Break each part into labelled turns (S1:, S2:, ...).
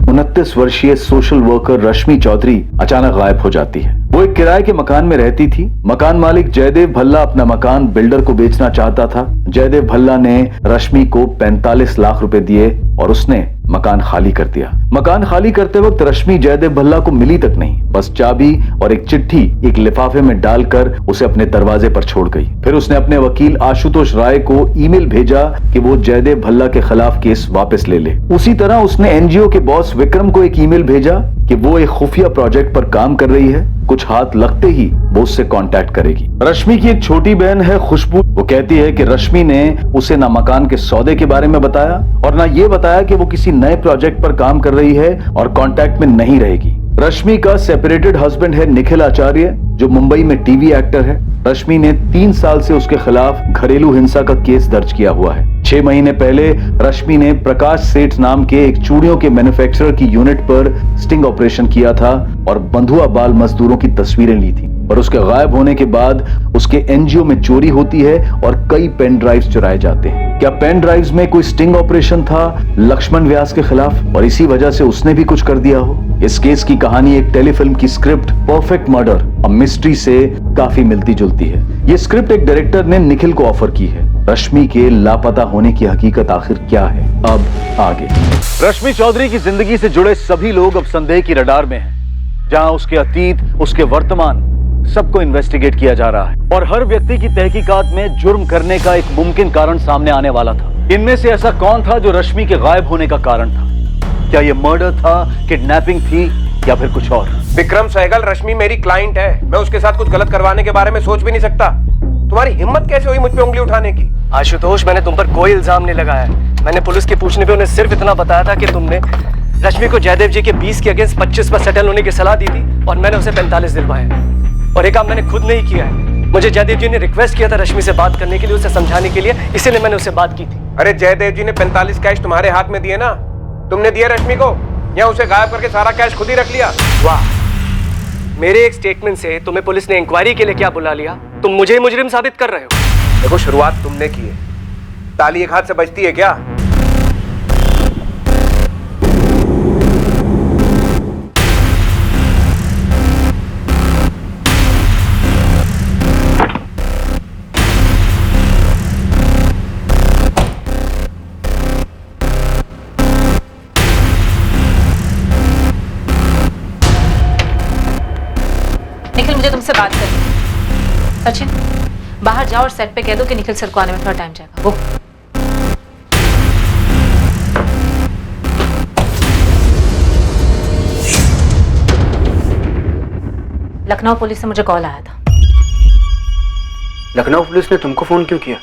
S1: 29 वर्षीय social worker रश्मि चौधरी अचानक गायब हो जाती है। वो एक किराए के मकान में रहती थी। मकान मालिक जयदेव भल्ला अपना मकान बिल्डर को बेचना चाहता था। जयदेव भल्ला ने रश्मि को 45 लाख रुपए दिए और उसने मकान खाली कर दिया। मकान खाली करते वक्त रश्मि जयदेव भल्ला को मिली तक नहीं, बस चाबी और एक चिट्ठी एक लिफाफे में डालकर उसे अपने दरवाजे पर छोड़ गई। फिर उसने अपने वकील आशुतोष राय को ईमेल भेजा कि वो जयदेव भल्ला के खिलाफ केस वापस ले ले। उसी तरह उसने एनजीओ के बॉस विक्रम को एक ईमेल भेजा कि वो एक खुफिया प्रोजेक्ट पर काम कर रही है, कुछ हाथ लगते ही वो उससे कांटेक्ट करेगी। रश्मि की एक छोटी बहन है खुशबू। वो कहती है कि रश्मि ने उसे ना मकान के सौदे के बारे में बताया और ना ये बताया कि वो किसी नए प्रोजेक्ट पर काम कर रही है और कांटेक्ट में नहीं रहेगी। रश्मि का सेपरेटेड हस्बैंड है निखिल आचार्य, जो मुंबई में टीवी एक्टर है। रश्मि ने 3 साल से उसके खिलाफ घरेलू हिंसा का केस दर्ज किया हुआ है। 6 महीने पहले रश्मि ने प्रकाश सेठ नाम के एक चूड़ियों के मैन्युफैक्चरर की यूनिट पर स्टिंग ऑपरेशन किया था और बंधुआ बाल मजदूरों की तस्वीरें ली थी। और उसके गायब होने के बाद उसके एनजीओ में चोरी होती है और कई पेन ड्राइव्स चुराए जाते हैं। क्या पेन ड्राइव्स में कोई स्टिंग ऑपरेशन था लक्ष्मण व्यास के खिलाफ और इसी वजह से उसने भी कुछ कर दिया हो? इस केस की कहानी एक टेलीफिल्म की script perfect murder a mystery से काफी मिलती जुलती है। ये स्क्रिप्ट एक डायरेक्टर ने निखिल को ऑफर की है। रश्मि के लापता होने की हकीकत आखिर क्या है, अब आगे। रश्मि चौधरी की जिंदगी से जुड़े सभी लोग अब संदेह की रडार में हैं, जहां उसके अतीत, उसके वर्तमान सबको इन्वेस्टिगेट किया जा रहा है और हर व्यक्ति की तहकीकात में जुर्म करने का एक मुमकिन कारण सामने आने वाला था। इनमें से ऐसा कौन था जो रश्मि के गायब होने का कारण था? क्या यह मर्डर था, किडनैपिंग थी या फिर कुछ और?
S2: विक्रम सहगल, रश्मि मेरी क्लाइंट है। मैं उसके साथ कुछ गलत करवाने के बारे में सोच भी नहीं सकता। तुम्हारी हिम्मत कैसे हुई मुझ पे उंगली उठाने की?
S3: आशुतोष, मैंने तुम पर कोई इल्जाम नहीं लगाया। मैंने पुलिस के पूछने पे उन्हें सिर्फ इतना बताया था कि तुमने रश्मि को जयदेव जी के 20 के अगेंस्ट 25 पर सेटल होने की सलाह दी थी और मैंने उसे 45 दिलवाए। और एक काम मैंने खुद नहीं किया है। मुझे जयदेव जी ने रिक्वेस्ट किया था रश्मि से बात करने के लिए, उसे समझाने के लिए, इसीलिए मैंने उससे बात की थी।
S2: अरे जयदेव जी ने 45 कैश तुम्हारे हाथ में दिए ना, तुमने दिया रश्मि को या उसे गायब करके सारा कैश खुद ही रख लिया?
S3: वाह, मेरे एक स्टेटमेंट से तुम्हें पुलिस ने इंक्वायरी के लिए क्या बुला लिया? तुम मुझे ही मुजरिम साबित कर रहे हो।
S2: देखो, शुरुआत तुमने की है, ताली एक हाथ से बजती है क्या?
S4: निखिल, मुझे तुमसे बात करनी है। सचिन, बाहर जाओ और सेट पे कह दो कि निखिल सर को आने में थोड़ा टाइम जाएगा। वो लखनऊ पुलिस से मुझे कॉल आया था।
S3: लखनऊ पुलिस ने तुमको फोन क्यों किया?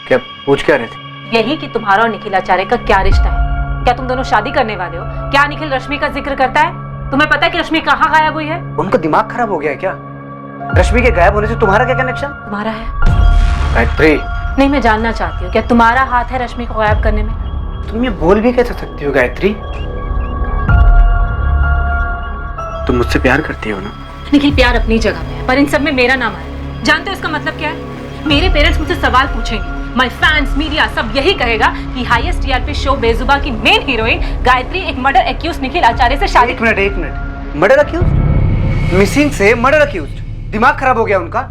S3: क्या पूछ क्या रहे थे?
S4: यही कि तुम्हारा और निखिल आचार्य का क्या रिश्ता है। क्या तुम दोनों शादी करने वाले हो? क्या निखिल रश्मि का जिक्र करता है? तुम्हें पता है कि रश्मि कहाँ गायब हुई है?
S3: उनका दिमाग खराब हो गया है क्या? रश्मि के गायब होने से तुम्हारा क्या कनेक्शन?
S4: तुम्हारा है।
S3: गायत्री,
S4: नहीं, मैं जानना चाहती हूँ, क्या तुम्हारा हाथ है रश्मि को गायब करने में?
S3: तुम ये बोल भी कैसे सकती हो गायत्री? तुम मुझसे प्यार करती हो ना?
S4: निखिल, प्यार अपनी जगह पे है, पर इन सब में मेरा नाम है। जानते हो इसका मतलब क्या है? मेरे पेरेंट्स मुझसे सवाल पूछेंगे, माय फैंस, मीडिया सब यही कहेगा कि हाईएस्ट टीआरपी शो बेजुबा की मेन हीरोइन गायत्री एक मर्डर एक्यूज निखिल आचार्य से शादी।
S3: एक मिनट, मर्डर एक्यूज? मिसिंग से मर्डर एक्यूज? दिमाग खराब हो गया उनका?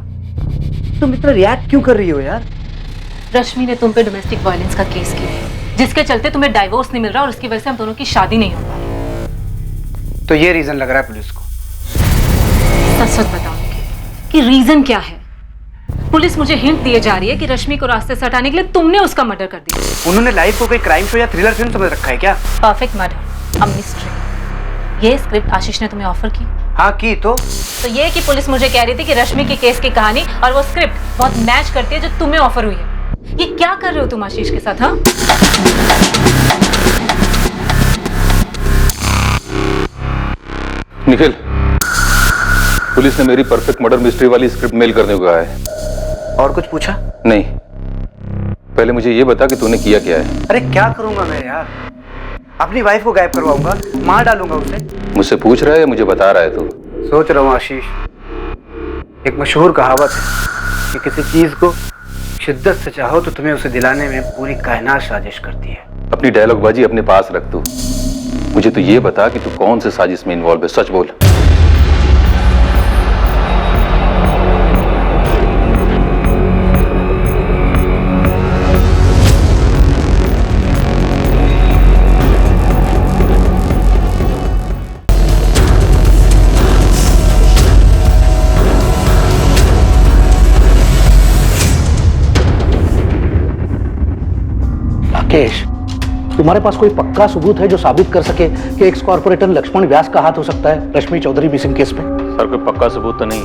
S3: तुम इतना रिएक्ट क्यों कर रही हो यार?
S4: रश्मि ने तुम पे डोमेस्टिक वायलेंस का केस किया है, जिसके चलते तुम्हें डाइवोर्स नहीं मिल रहा और उसकी वजह से हम दोनों की शादी नहीं हो पा रही।
S3: तो ये रीजन लग रहा है पुलिस को?
S4: सच सच बताओ कि रीजन क्या है? पुलिस मुझे हिंट दिए जा रही है कि रश्मि को रास्ते से हटाने के लिए तुमने उसका मर्डर कर दिया।
S3: उन्होंने लाइफ को कोई क्राइम शो या थ्रिलर फिल्म समझ रखा है क्या?
S4: परफेक्ट मर्डर अ मिस्ट्री, ये स्क्रिप्ट आशीष ने तुम्हें ऑफर की?
S3: हाँ की। तो
S4: ये कि पुलिस मुझे कह रही थी कि रश्मि के केस की कहानी और वो स्क्रिप्ट बहुत मैच करती है जो तुम्हें ऑफर हुई है। ये क्या कर रहे हो तुम आशीष के साथ? हाँ,
S5: निखिल, पुलिस ने मेरी परफेक्ट मर्डर मिस्ट्री वाली स्क्रिप्ट मेल करने को कहा है।
S3: और कुछ पूछा?
S5: नहीं, पहले मुझे ये बता कि तूने किया क्या है।
S3: अरे क्या करूंगा मैं यार? अपनी वाइफ को गायब करवाऊंगा, मार डालूंगा उसे।
S5: मुझसे पूछ रहा है या मुझे बता रहा है तू?
S3: सोच रहा हूँ आशीष, एक मशहूर कहावत है कि किसी चीज को शिद्दत से चाहो तो तुम्हें उसे दिलाने में पूरी कायनात साजिश करती है।
S5: अपनी डायलॉग बाजी अपने पास रख तू। मुझे तो ये बता कि तू कौन से साजिश में इन्वॉल्व है, सच बोल।
S6: राकेश, तुम्हारे पास कोई पक्का सबूत है जो साबित कर सके कि एक्स कॉर्पोरेटर लक्ष्मण व्यास का हाथ हो सकता है रश्मि चौधरी मिसिंग केस में?
S5: सर कोई पक्का सबूत तो नहीं,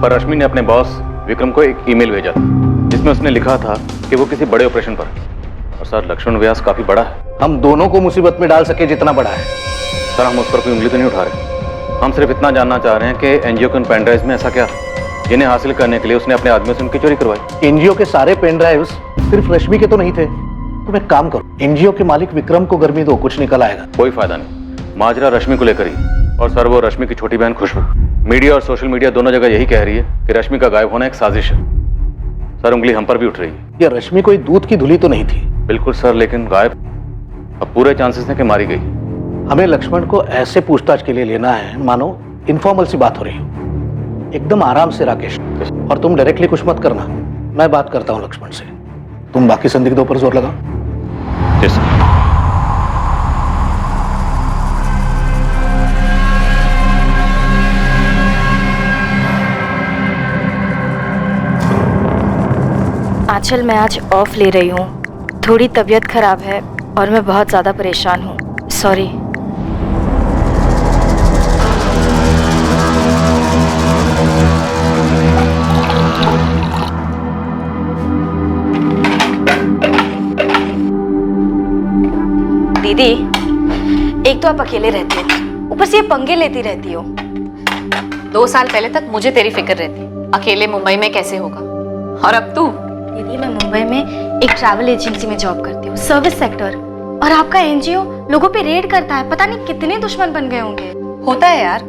S5: पर रश्मि ने अपने बॉस विक्रम को एक ईमेल भेजा था जिसमें उसने लिखा था कि वो किसी बड़े ऑपरेशन पर है। और सर लक्ष्मण व्यास काफी बड़ा है।
S6: हम दोनों को मुसीबत में डाल सके जितना बड़ा है।
S5: सर हम उस पर कोई उंगली तो नहीं उठा रहे, हम सिर्फ इतना जानना चाह रहे हैं कि एनजीओ के उन पेन ड्राइव में ऐसा क्या जिन्हें हासिल करने के लिए उसने अपने आदमियों से उनकी चोरी करवाई।
S6: एनजीओ के सारे पेन ड्राइव्स सिर्फ रश्मि के तो नहीं थे। तुम एक काम करो, एनजीओ के मालिक विक्रम को गर्मी दो, कुछ निकल आएगा।
S5: कोई फायदा नहीं, माजरा रश्मि को लेकर ही। और सर वो रश्मि की छोटी बहन खुशबू, मीडिया और सोशल मीडिया दोनों जगह यही कह रही है कि रश्मि का गायब होना एक साजिश है। सर उंगली हम पर भी उठ रही है।
S6: ये रश्मि कोई दूध की धुली तो नहीं थी?
S5: बिल्कुल सर, लेकिन गायब अब पूरे चांसेस हैं कि मारी गई।
S6: हमें लक्ष्मण को ऐसे पूछताछ के लिए लेना है मानो इनफॉर्मल सी बात हो रही हो। एकदम आराम से राकेश, और तुम डायरेक्टली कुछ मत करना, मैं बात करता हूँ लक्ष्मण से। तुम बाकी संदिग्धों पर जोर लगाओ।
S5: Yes.
S7: आंचल, मैं आज ऑफ ले रही हूँ। थोड़ी तबीयत खराब है और मैं बहुत ज़्यादा परेशान हूँ। सॉरी। दीदी, एक तो आप अकेले रहते हो, ऊपर से ये पंगे लेती रहती हो।
S4: 2 साल पहले तक मुझे तेरी फिक्र रहती, अकेले मुंबई में कैसे होगा, और अब तू।
S7: दीदी, मैं मुंबई में एक ट्रैवल एजेंसी में जॉब करती हूँ, सर्विस सेक्टर, और आपका एनजीओ लोगों पे रेड करता है। पता नहीं कितने दुश्मन बन गए होंगे।
S4: होता है यार,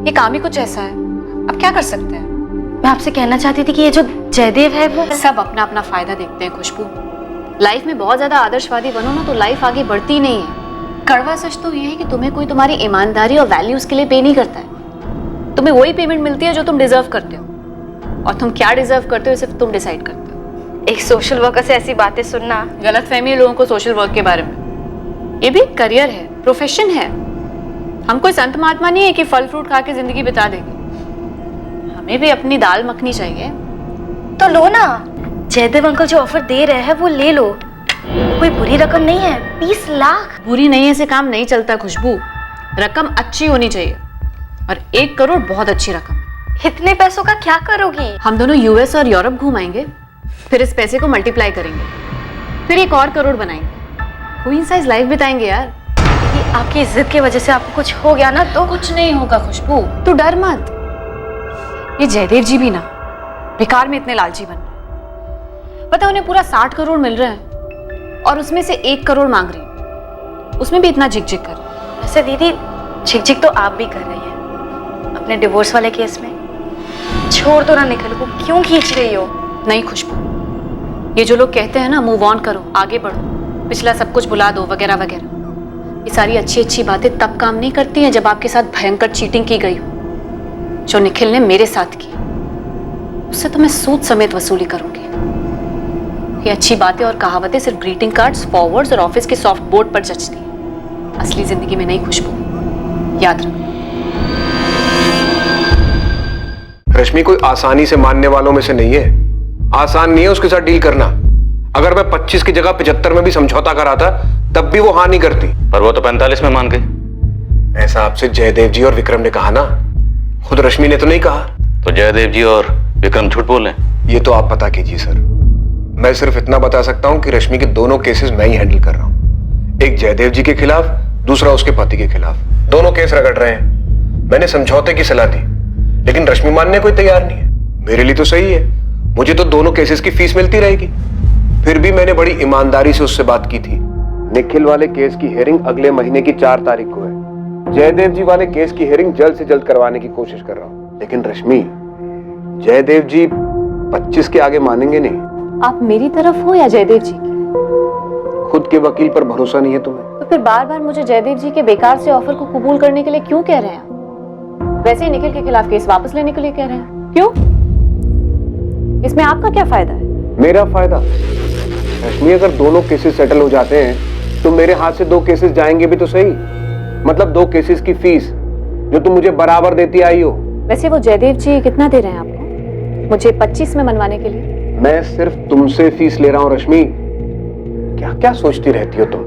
S4: ये काम ही कुछ ऐसा है, अब क्या कर सकते हैं।
S7: मैं आपसे कहना चाहती थी कि ये जो जयदेव है वो
S4: सब अपना अपना फायदा देखते हैं खुशबू। लाइफ में बहुत ज्यादा आदर्शवादी बनो ना तो लाइफ आगे बढ़ती नहीं है। कड़वा सच तो ये है कि तुम्हें कोई तुम्हारी ईमानदारी और वैल्यूज के लिए पे नहीं करता है। तुम्हें वही पेमेंट मिलती है जो तुम डिजर्व करते हो, और तुम क्या डिजर्व करते हो सिर्फ तुम डिसाइड करते हो।
S7: एक सोशल वर्कर से ऐसी बातें सुनना।
S4: गलतफहमी है लोगों को सोशल वर्क के बारे में। ये भी करियर है, प्रोफेशन है। हम कोई संत महात्मा नहीं है कि फल फ्रूट खा के जिंदगी बिता देंगे। हमें भी अपनी दाल मखनी चाहिए।
S7: तो लो ना, जयदेव अंकल जो ऑफर दे रहे हैं वो ले लो। कोई बुरी रकम नहीं है, 20 लाख।
S4: बुरी नहीं ऐसे काम नहीं चलता खुशबू, रकम अच्छी होनी चाहिए, और 1 करोड़ बहुत अच्छी रकम।
S7: इतने पैसों का क्या करोगी?
S4: हम दोनों यूएस और यूरोप घुमाएंगे, फिर इस पैसे को मल्टीप्लाई करेंगे, फिर 1 और करोड़ बनाएंगे, कोइंसाइड लाइफ बिताएंगे यार।
S7: ये आपकी इज्जत की वजह से आपको कुछ हो गया ना तो?
S4: कुछ नहीं होगा खुशबू, तू डर मत। ये जयदेव जी भी ना बेकार में इतने लालची बन रहे। पता उन्हें पूरा 60 करोड़ मिल रहा है और उसमें से 1 करोड़ मांग रही, उसमें भी इतना झिक-झिक कर।
S7: वैसे दीदी, झिक-झिक तो आप भी कर रही हैं अपने डिवोर्स वाले केस में। छोड़ दो ना निखिल को, क्यों खींच रही हो?
S4: नहीं खुशबू, ये जो लोग कहते हैं ना मूव ऑन करो, आगे बढ़ो, पिछला सब कुछ भुला दो वगैरह वगैरह, ये सारी अच्छी अच्छी बातें तब काम नहीं करती हैं जब आपके साथ भयंकर चीटिंग की गई हो, जो निखिल ने मेरे साथ की। उससे तो मैं सूद समेत वसूली करूंगी। ये अच्छी बातें और कहावतें सिर्फ ग्रीटिंग कार्ड्स, फॉरवर्ड्स और ऑफिस के सॉफ्ट बोर्ड पर जचती हैं, असली जिंदगी में नहीं खुशबू, याद रखो।
S2: रश्मि कोई आसानी से मानने वालों में से नहीं है। आसान नहीं है उसके साथ डील करना। अगर मैं 25 की जगह 75 में भी समझौता कराता तब भी वो हाँ नहीं करती।
S5: पर वो तो 45 में मान गई।
S2: ऐसा आपसे जयदेव जी और विक्रम ने कहा ना, खुद रश्मि ने तो नहीं कहा।
S5: तो जयदेव जी और विक्रम झूठ बोल रहे हैं?
S2: ये तो आप पता कीजिए सर। मैं सिर्फ इतना बता सकता हूं कि रश्मि के दोनों केसेस मैं ही हैंडल कर रहा हूं। एक जयदेव जी के खिलाफ, दूसरा उसके पति के खिलाफ। दोनों केस रगड़ रहे हैं। मैंने समझौते की सलाह दी लेकिन रश्मि मानने कोई तैयार नहीं है। मेरे लिए तो सही है, मुझे तो दोनों केसेस की फीस मिलती रहेगी। फिर भी मैंने बड़ी ईमानदारी से उससे बात की थी। निखिल वाले केस की हियरिंग अगले महीने की 4 तारीख को है। जयदेव जी वाले केस की हियरिंग जल्द से जल्द करवाने की कोशिश कर रहा हूं। लेकिन रश्मि, जयदेव जी 25 के आगे मानेंगे नहीं।
S4: आप मेरी तरफ हो या जयदेव जी की?
S2: खुद के वकील पर भरोसा नहीं है तुम्हें?
S4: तो
S8: फिर बार बार मुझे जयदेव जी के बेकार से ऑफर को कबूल करने के लिए क्यों कह रहे हैं आप? वैसे ही निखिल के खिलाफ केस वापस लेने के लिए कह रहे हैं, क्यों? इसमें आपका क्या फायदा है?
S2: मेरा फायदा? रश्मि, अगर दोनों केसेस सेटल हो जाते हैं तो मेरे हाथ से 2 केसेस जाएंगे भी तो सही। मतलब 2 केसेस की फीस जो तुम मुझे बराबर देती आई हो।
S8: वैसे वो जयदेव जी कितना दे रहे हैं आपको मुझे 25 में मनवाने के लिए?
S2: मैं सिर्फ तुमसे फीस ले रहा हूं रश्मि। क्या क्या सोचती रहती हो तुम?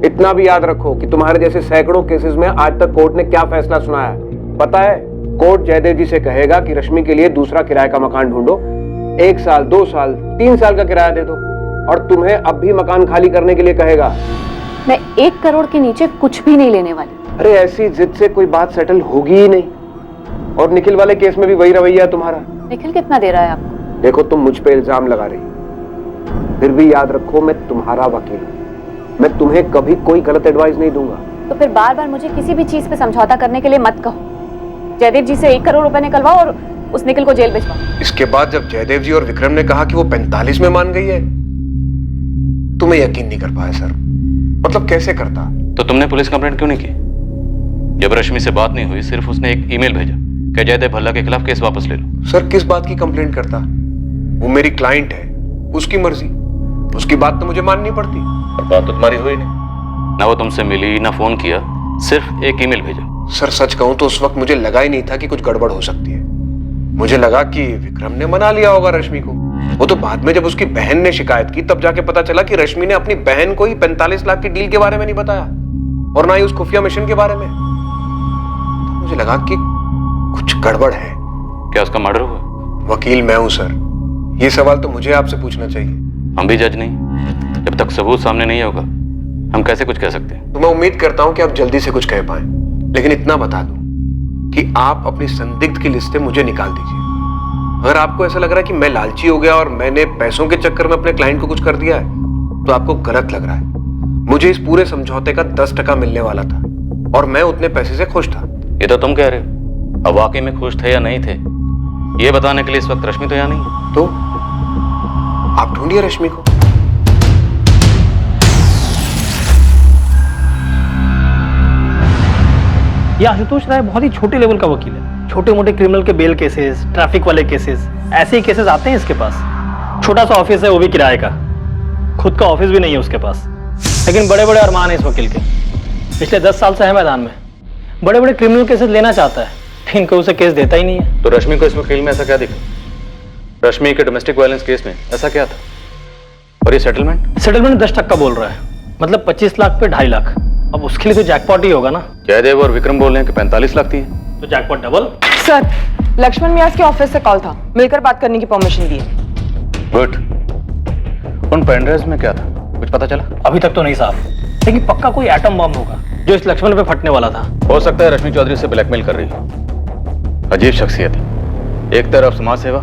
S2: इतना भी याद रखो कि तुम्हारे जैसे सैकड़ों केसेस में आज तक कोर्ट ने क्या फैसला सुनाया है पता है? कोर्ट जयदेव जी से कहेगा कि रश्मि के लिए दूसरा किराए का मकान ढूंढो, 1 साल 2 साल 3 साल का किराया दे दो, और तुम्हें अब भी मकान खाली करने के लिए कहेगा।
S8: मैं 1 करोड़ के नीचे कुछ भी नहीं लेने वाली।
S2: अरे ऐसी जिद से कोई बात सेटल होगी ही नहीं। और निखिल वाले केस में भी वही रवैया है तुम्हारा।
S8: निखिल कितना दे रहा है आपको?
S2: देखो, तुम मुझ पे इल्जाम लगा रही, फिर भी याद रखो मैं तुम्हारा वकील हूं। मैं तुम्हें कभी कोई गलत एडवाइस नहीं दूंगा।
S8: तो फिर बार बार मुझे किसी भी चीज पे समझौता करने के लिए मत कहो। जयदेव जी से 1 करोड़ रुपए निकलवाओ और उस निखिल को जेल भिजवाओ।
S2: इसके बाद जब जयदेव जी और विक्रम ने कहा कि वो 45 में मान गई है, तुम्हें यकीन नहीं कर पाया सर। मतलब कैसे करता?
S5: तो तुमने पुलिस कंप्लेंट क्यों नहीं की? जब रश्मि से बात नहीं हुई, सिर्फ उसने एक ईमेल भेजा कि जयदेव भल्ला के खिलाफ केस वापस ले लो।
S2: सर, किस बात की कंप्लेंट करता? वो मेरी क्लाइंट है, उसकी मर्जी, उसकी बात तो मुझे माननी पड़ती।
S5: और बात तो तुम्हारी हुई नहीं, ना वो तुमसे मिली ना फोन किया, सिर्फ एक ईमेल भेजा।
S2: सर सच कहूं तो उस वक्त मुझे लगा ही नहीं था कि कुछ गड़बड़ हो सकती है। मुझे लगा कि विक्रम ने मना लिया होगा रश्मि को। वो तो बाद में जब उसकी बहन ने शिकायत की तब जाके पता चला कि रश्मि ने अपनी बहन को ही 45 लाख की डील के बारे में नहीं बताया, और ना ही उस खुफिया मिशन के बारे में। तो मुझे लगा कि कुछ गड़बड़ है।
S5: क्या उसका मर्डर हुआ?
S2: वकील मैं हूं सर, ये सवाल तो मुझे आपसे पूछना चाहिए।
S5: हम भी जज नहीं, जब तक सबूत सामने नहीं होगा हम कैसे कुछ कह सकते हैं।
S2: तो मैं उम्मीद करता हूं कि आप जल्दी से कुछ कह पाए, लेकिन इतना बता दूं कि आप अपनी संदिग्ध की लिस्ट से मुझे निकाल दीजिए। अगर आपको ऐसा लग रहा है कि मैं लालची हो गया और मैंने पैसों के चक्कर में अपने क्लाइंट को कुछ कर दिया है, तो आपको गलत लग रहा है। मुझे इस पूरे समझौते का 10% मिलने वाला था और मैं उतने पैसे से खुश था।
S5: ये तो तुम कह रहे हो, अब वाकई में खुश थे या नहीं थे ये बताने के लिए इस वक्त रश्मि तो यहाँ नहीं है।
S2: तो आप ढूंढिए रश्मि को।
S6: ये आशुतोष राय बहुत ही छोटे लेवल का वकील है। छोटे मोटे क्रिमिनल के बेल केसेस, ट्रैफिक वाले केसेस, ऐसे ही केसेस आते हैं इसके पास। छोटा सा ऑफिस है, वो भी किराए का, खुद का ऑफिस भी नहीं है उसके पास, लेकिन बड़े बड़े अरमान है इस वकील के। पिछले 10 साल से है मैदान में, बड़े बड़े क्रिमिनल केसेस लेना चाहता है, लेकिन कोई उसे केस देता ही नहीं है।
S5: तो रश्मि को इस वकील में ऐसा क्या दिखा? रश्मि के डोमेस्टिक वायलेंस केस में ऐसा क्या था? और ये सेटलमेंट 10% बोल रहा है, मतलब 25 लाख पे 2.5 लाख। अब उसके लिए तो जैकपॉट ही होगा ना। जयदेव और विक्रम बोल रहे हैं कि 45 लाख थी,
S6: तो जैकपॉट डबल।
S9: सर, लक्ष्मण मियाज के ऑफिस से कॉल था, मिलकर बात करने की परमिशन दी।
S5: गुड। उन पेनड्राइव्स में क्या था, कुछ पता चला?
S6: अभी तक तो नहीं साहब, लेकिन पक्का कोई एटम बम होगा जो इस लक्ष्मण पे फटने वाला था।
S5: हो सकता है रश्मि चौधरी से ब्लैकमेल कर रही है। अजीब शख्सियत है, एक तरफ समाज सेवा,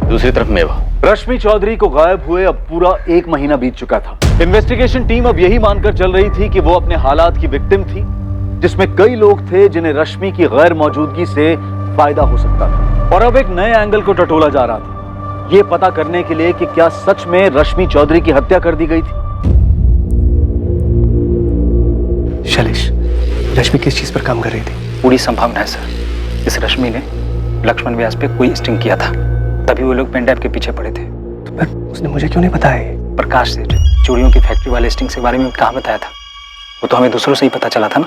S5: दूसरी तरफ मेवा।
S1: रश्मि चौधरी को गायब हुए अब पूरा 1 महीना बीत चुका था। इन्वेस्टिगेशन टीम अब यही मानकर चल रही थी कि वो अपने हालात की विक्टिम थी, जिसमें कई लोग थे जिन्हें रश्मि की गैर मौजूदगी से फायदा हो सकता था। और अब एक नए एंगल को टटोला जा रहा था, ये पता करने के लिए कि क्या सच में रश्मि चौधरी की हत्या कर दी गई थी।
S3: शैलेश, रश्मि किस चीज पर काम कर रही थी?
S10: पूरी संभावना है सर, इस रश्मि ने लक्ष्मण व्यास पे कोई स्टिंग किया था, तभी वो लोग पेनड्राइव के पीछे पड़े थे।
S3: तो फिर उसने मुझे क्यों नहीं बताया?
S10: प्रकाश सेठ चोरियों की फैक्ट्री वाले स्टिंग के बारे में कहाँ बताया था? वो तो हमें दूसरों से ही पता चला था ना।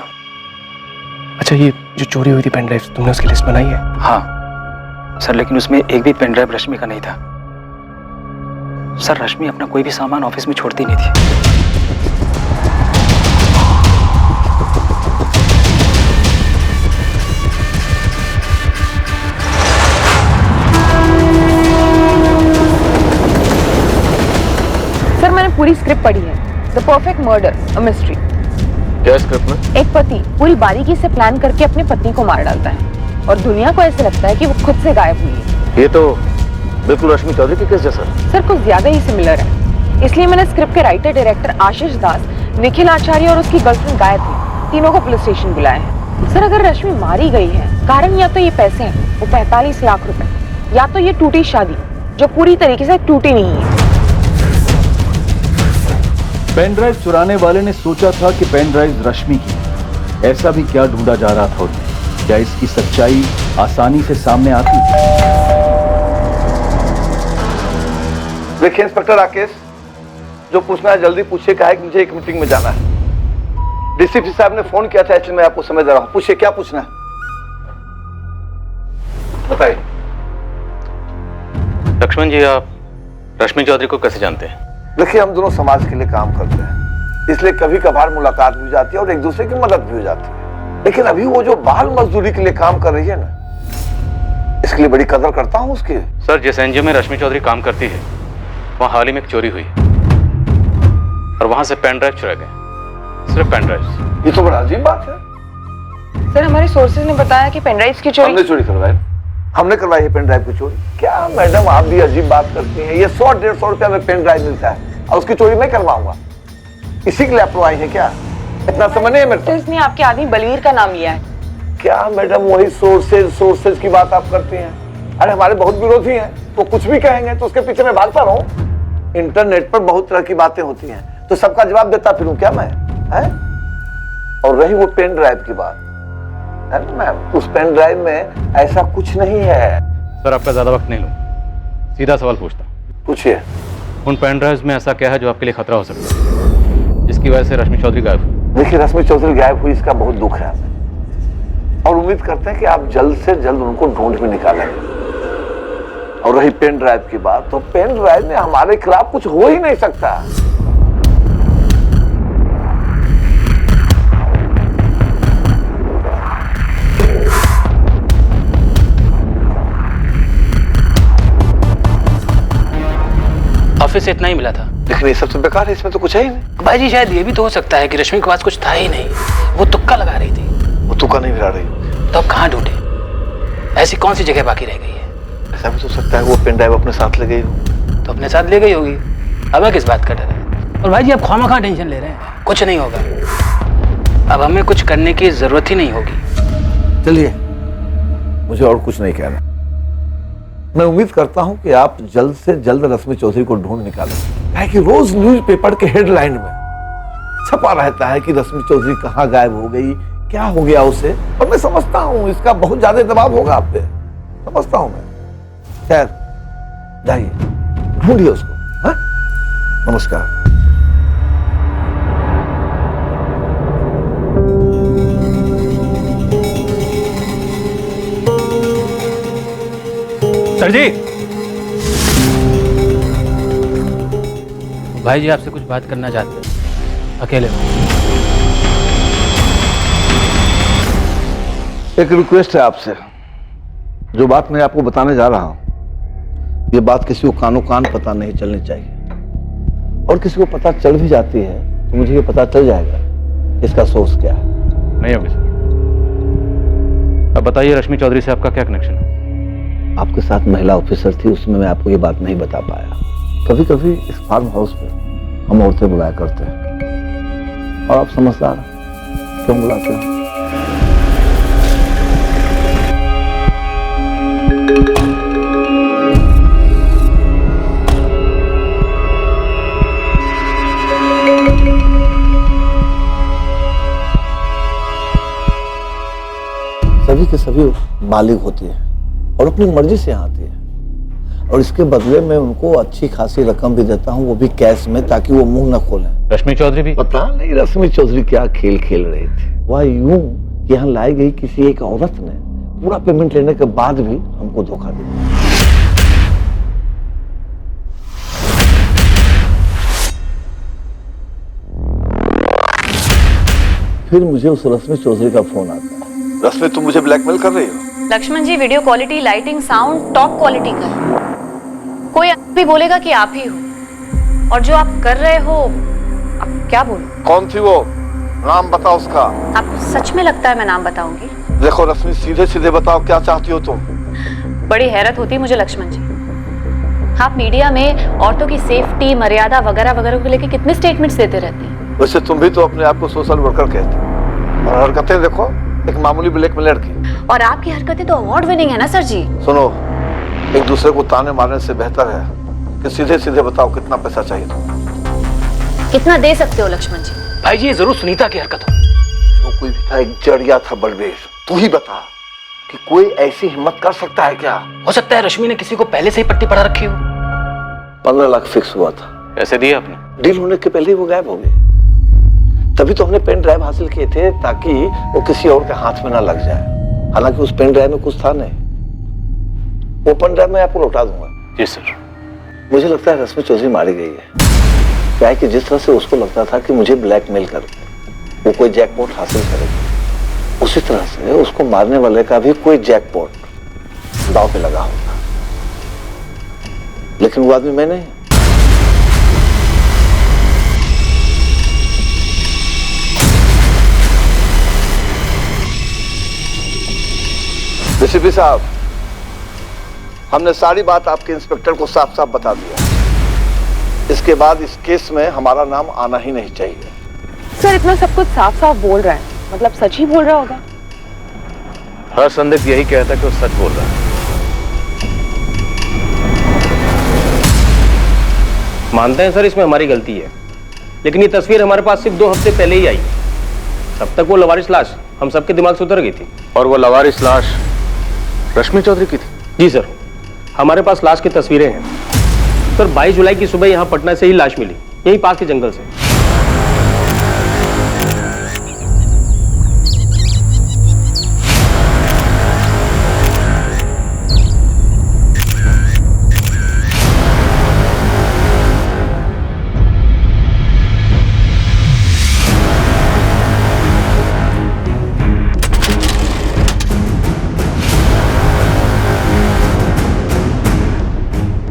S3: अच्छा, ये जो चोरी हुई थी पेनड्राइव, तुमने उसकी लिस्ट बनाई है?
S10: हाँ सर, लेकिन उसमें एक भी पेनड्राइव रश्मि का नहीं था। सर, रश्मि अपना कोई भी सामान ऑफिस में छोड़ती नहीं थी।
S9: सर, मैंने पूरी स्क्रिप्ट पढ़ी है, the perfect murder, a mystery.
S5: क्या स्क्रिप्ट में?
S9: एक पति पूरी बारीकी से प्लान करके अपने पत्नी को मार डालता है और दुनिया को ऐसे लगता है कि वो खुद से गायब हुई है।
S5: ये तो बिल्कुल रश्मि चौधरी के केस जैसा।
S9: सर, कुछ ज्यादा ही सिमिलर है, इसलिए मैंने स्क्रिप्ट के राइटर डायरेक्टर आशीष दास, निखिल आचार्य और उसकी गर्लफ्रेंड गायत्री, तीनों को पुलिस स्टेशन बुलाया है। सर, अगर रश्मि मारी गई है, कारण या तो ये पैसे हैं, वो 45 लाख रुपए, या तो ये टूटी शादी जो पूरी तरीके से टूटी नहीं है।
S1: पेन ड्राइव चुराने वाले ने सोचा था कि पेन ड्राइव रश्मि की है। ऐसा भी क्या ढूंढा जा रहा था उन्हें? क्या इसकी सच्चाई आसानी से सामने आती?
S11: देखिए इंस्पेक्टर राकेश, जो पूछना है जल्दी पूछिए। कहा है कि मुझे एक मीटिंग में जाना है। डीसीपी साहब ने फोन किया था, इसलिए मैं आपको समय दे रहा हूं। पूछिए क्या पूछना है, बताइए।
S5: लक्ष्मण जी, आप रश्मि चौधरी को कैसे जानते हैं?
S11: देखिए, हम दोनों समाज के लिए काम करते हैं, इसलिए कभी कभार मुलाकात भी हो जाती है और एक दूसरे की मदद भी हो जाती है। लेकिन अभी वो जो बाल मजदूरी के लिए काम कर रही है ना, इसके लिए बड़ी कदर करता हूँ उसकी।
S5: सर, जिस एनजीओ में रश्मि चौधरी काम करती है वहाँ हाल ही में एक चोरी हुई और वहाँ से पेन ड्राइव चुरा गए। सिर्फ पेन ड्राइव।
S11: ये तो बड़ा अजीब बात है।
S9: सर, हमारे सोर्सेज ने बताया कि पेन ड्राइव्स की चोरी
S11: हमने चोरी करवाई। हमने करवाई है पेन ड्राइव की चोरी। क्या मैडम, आप भी अजीब बात करती हैं। ये 100-150 रुपया में पेन ड्राइव मिलता है और उसकी चोरी मैं करवाऊंगा? इसी के लिए आप आई है क्या? इतना समय नहीं है मेरे पास।
S9: इसने आपके आदमी बलवीर का नाम लिया है।
S11: क्या मैडम, वही सोर्सेज की बात आप करती हैं? अरे हमारे बहुत विरोधी हैं, तो कुछ भी कहेंगे तो उसके पीछे मैं भागता रहूं। इंटरनेट पर बहुत तरह की बातें होती हैं, तो सबका जवाब देता फिरूं क्या मैं? है? और रही वो पेन ड्राइव की बात, मैम, उस पेन ड्राइव में ऐसा कुछ नहीं है।
S5: सर, आपका ज्यादा वक्त नहीं लूं, सीधा सवाल पूछता हूं।
S11: पूछिए।
S5: उन पेन ड्राइव्स में ऐसा क्या है जो आपके लिए खतरा हो सकता है, जिसकी वजह से रश्मि चौधरी गायब हुई?
S11: देखिए, रश्मि चौधरी गायब हुई, इसका बहुत दुख है हमें, और उम्मीद करते हैं कि आप जल्द से जल्द उनको ढूंढ भी निकालेंगे। और रही पेन ड्राइव की बात, तो पेन ड्राइव में हमारे खिलाफ कुछ हो ही नहीं सकता।
S10: ऑफिस से इतना ही मिला था।
S11: लेकिन ये सबसे बेकार है, इसमें तो कुछ है ही नहीं।
S10: भाई जी, शायद ये भी तो हो सकता है कि रश्मि के पास कुछ था ही नहीं, वो तुक्का लगा रही थी।
S11: वो तुक्का नहीं गिरा रही।
S10: तो अब कहाँ ढूंढे? ऐसी कौन सी जगह बाकी रह गई है?
S11: ऐसा भी तो सकता है वो पेन ड्राइव अपने साथ ले गई हो।
S10: तो अपने साथ ले गई होगी, अब किस बात का डर है? और भाई जी, आप खामखा टेंशन ले रहे हैं, कुछ नहीं होगा। अब हमें कुछ करने की जरूरत ही नहीं होगी।
S11: चलिए, मुझे और कुछ नहीं कहना। मैं उम्मीद करता हूं कि आप जल्द से जल्द रश्मि चौधरी को ढूंढ निकालें। है कि रोज न्यूज़पेपर के हेडलाइन में छपा रहता है कि रश्मि चौधरी कहाँ गायब हो गई, क्या हो गया उसे। और मैं समझता हूं इसका बहुत ज्यादा दबाव होगा आप पे, समझता हूं मैं। खैर, जाइए ढूंढिए उसको। हाँ, नमस्कार।
S5: सर जी, भाई जी आपसे कुछ बात करना चाहते हैं, अकेले में।
S11: एक रिक्वेस्ट है आपसे। जो बात मैं आपको बताने जा रहा हूं, ये बात किसी को कानो कान पता नहीं चलनी चाहिए। और किसी को पता चल भी जाती है तो मुझे ये पता चल जाएगा इसका सोर्स क्या है।
S5: नहीं होगी सर। अब बताइए, रश्मि चौधरी से आपका क्या कनेक्शन है?
S11: आपके साथ महिला ऑफिसर थी, उसमें मैं आपको ये बात नहीं बता पाया। कभी कभी इस फार्म हाउस पे हम औरतें बुलाया करते हैं, और आप समझदार हैं, क्यों बुलाते हैं? सभी के सभी बालिग होती है और अपनी मर्जी से यहाँ आती है, और इसके बदले में उनको अच्छी खासी रकम भी देता हूँ, वो भी कैश में, ताकि वो मुंह न खोलें।
S5: रश्मि चौधरी भी?
S11: पता नहीं रश्मि चौधरी क्या खेल खेल रही थी। वह यूं यहाँ लाई गई किसी एक औरत ने पूरा पेमेंट लेने के बाद भी हमको धोखा दिया। फिर मुझे उस रश्मि चौधरी का फोन आता है। रश्मि, तुम मुझे ब्लैकमेल कर रही हो?
S8: Lakshman ji, video quality, lighting, sound top quality का है। कोई भी बोलेगा कि आप ही हो, और जो आप कर रहे हो, आप क्या बोलो?
S11: कौन थी वो? नाम बताओ उसका।
S8: आपको सच में लगता है मैं नाम बताऊंगी?
S11: देखो रश्मि, सीधे सीधे बताओ क्या चाहती हो तुम?
S8: बड़ी हैरत होती है मुझे लक्ष्मण जी, आप मीडिया में औरतों की सेफ्टी, मर्यादा वगैरह वगैरह को लेकर कितने स्टेटमेंट्स देते रहते हैं।
S11: वैसे तुम भी तो अपने आप को सोशल वर्कर कहते हो, और हरकतें देखो एक मामूली ब्लैकमेलर की।
S8: और आपकी हरकतें तो अवार्ड विनिंग है ना सर जी।
S11: सुनो, एक दूसरे को ताने मारने से बेहतर है कि सीधे सीधे बताओ कितना पैसा चाहिए तुम।
S8: कितना दे सकते हो लक्ष्मण जी?
S10: भाई जी ये जरूर सुनीता की हरकत हो।
S11: जो कोई भी था एक जड़िया था बलबीर। तू ही बता कि कोई ऐसी हिम्मत कर सकता है क्या?
S10: हो सकता है रश्मि ने किसी को पहले से ही पट्टी पड़ा रखी हो।
S11: 15 लाख फिक्स हुआ था।
S5: पैसे दिए आपने?
S11: डील होने के पहले ही वो गायब हो गए। तभी तो हमने पेन ड्राइव हासिल किए थे ताकि वो किसी और के हाथ में ना लग जाए। हालांकि उस पेन ड्राइव में कुछ था नहीं। वो पेन ड्राइव मैं आपको लौटा दूंगा।
S5: जी सर।
S11: मुझे लगता है रश्मि चौधरी मारी गई है। क्या है कि जिस तरह से उसको लगता था कि मुझे ब्लैकमेल कर वो कोई जैकपॉट हासिल करेगी, उसी तरह से उसको मारने वाले का भी कोई जैकपॉट दांव पे लगा होगा। लेकिन वो आदमी मैं नहीं। डीसीपी साहब, हमने सारी बात आपके इंस्पेक्टर को साफ साफ बता दिया। इसके बाद इस केस में हमारा नाम आना ही नहीं चाहिए।
S9: सर इतना सब कुछ साफ साफ बोल रहा है, मतलब सच ही बोल रहा होगा?
S5: हर संदिग्ध यही कहता है कि वो सच बोल रहा है। मानते हैं सर इसमें हमारी गलती है, लेकिन ये तस्वीर हमारे पास सिर्फ 2 हफ्ते पहले ही आई। तब तक वो लवारिस लाश हम सबके दिमाग से उतर गई थी। और वो लवारिस लाश रश्मि चौधरी की थी? जी सर, हमारे पास लाश की तस्वीरें हैं सर। 22 जुलाई की सुबह यहाँ पटना से ही लाश मिली, यहीं पास के जंगल से।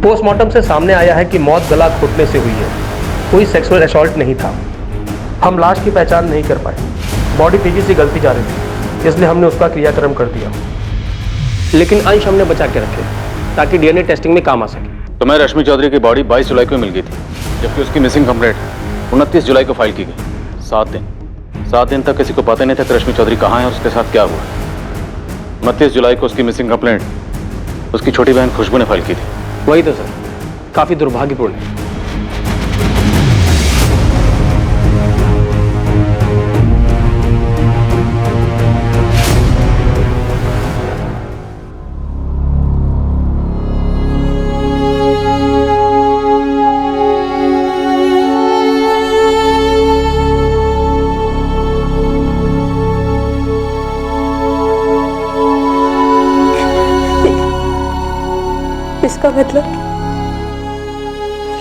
S5: पोस्टमार्टम से सामने आया है कि मौत गला घोटने से हुई है, कोई सेक्सुअल असॉल्ट नहीं था। हम लाश की पहचान नहीं कर पाए। बॉडी तेजी से गलती जा रही थी, इसलिए हमने उसका क्रियाक्रम कर दिया, लेकिन अंश हमने बचा के रखे ताकि डीएनए टेस्टिंग में काम आ सके। तो मैं रश्मि चौधरी की बॉडी 22 जुलाई को मिल गई थी, जबकि उसकी मिसिंग कंप्लेंट 29 जुलाई को फाइल की गई। 7 दिन तक किसी को पता नहीं था कि रश्मि चौधरी कहाँ है और उसके साथ क्या हुआ। 29 जुलाई को उसकी मिसिंग कंप्लेंट उसकी छोटी बहन खुशबू ने फाइल की थी। वही तो सर, काफी दुर्भाग्यपूर्ण है।
S12: इसका मतलब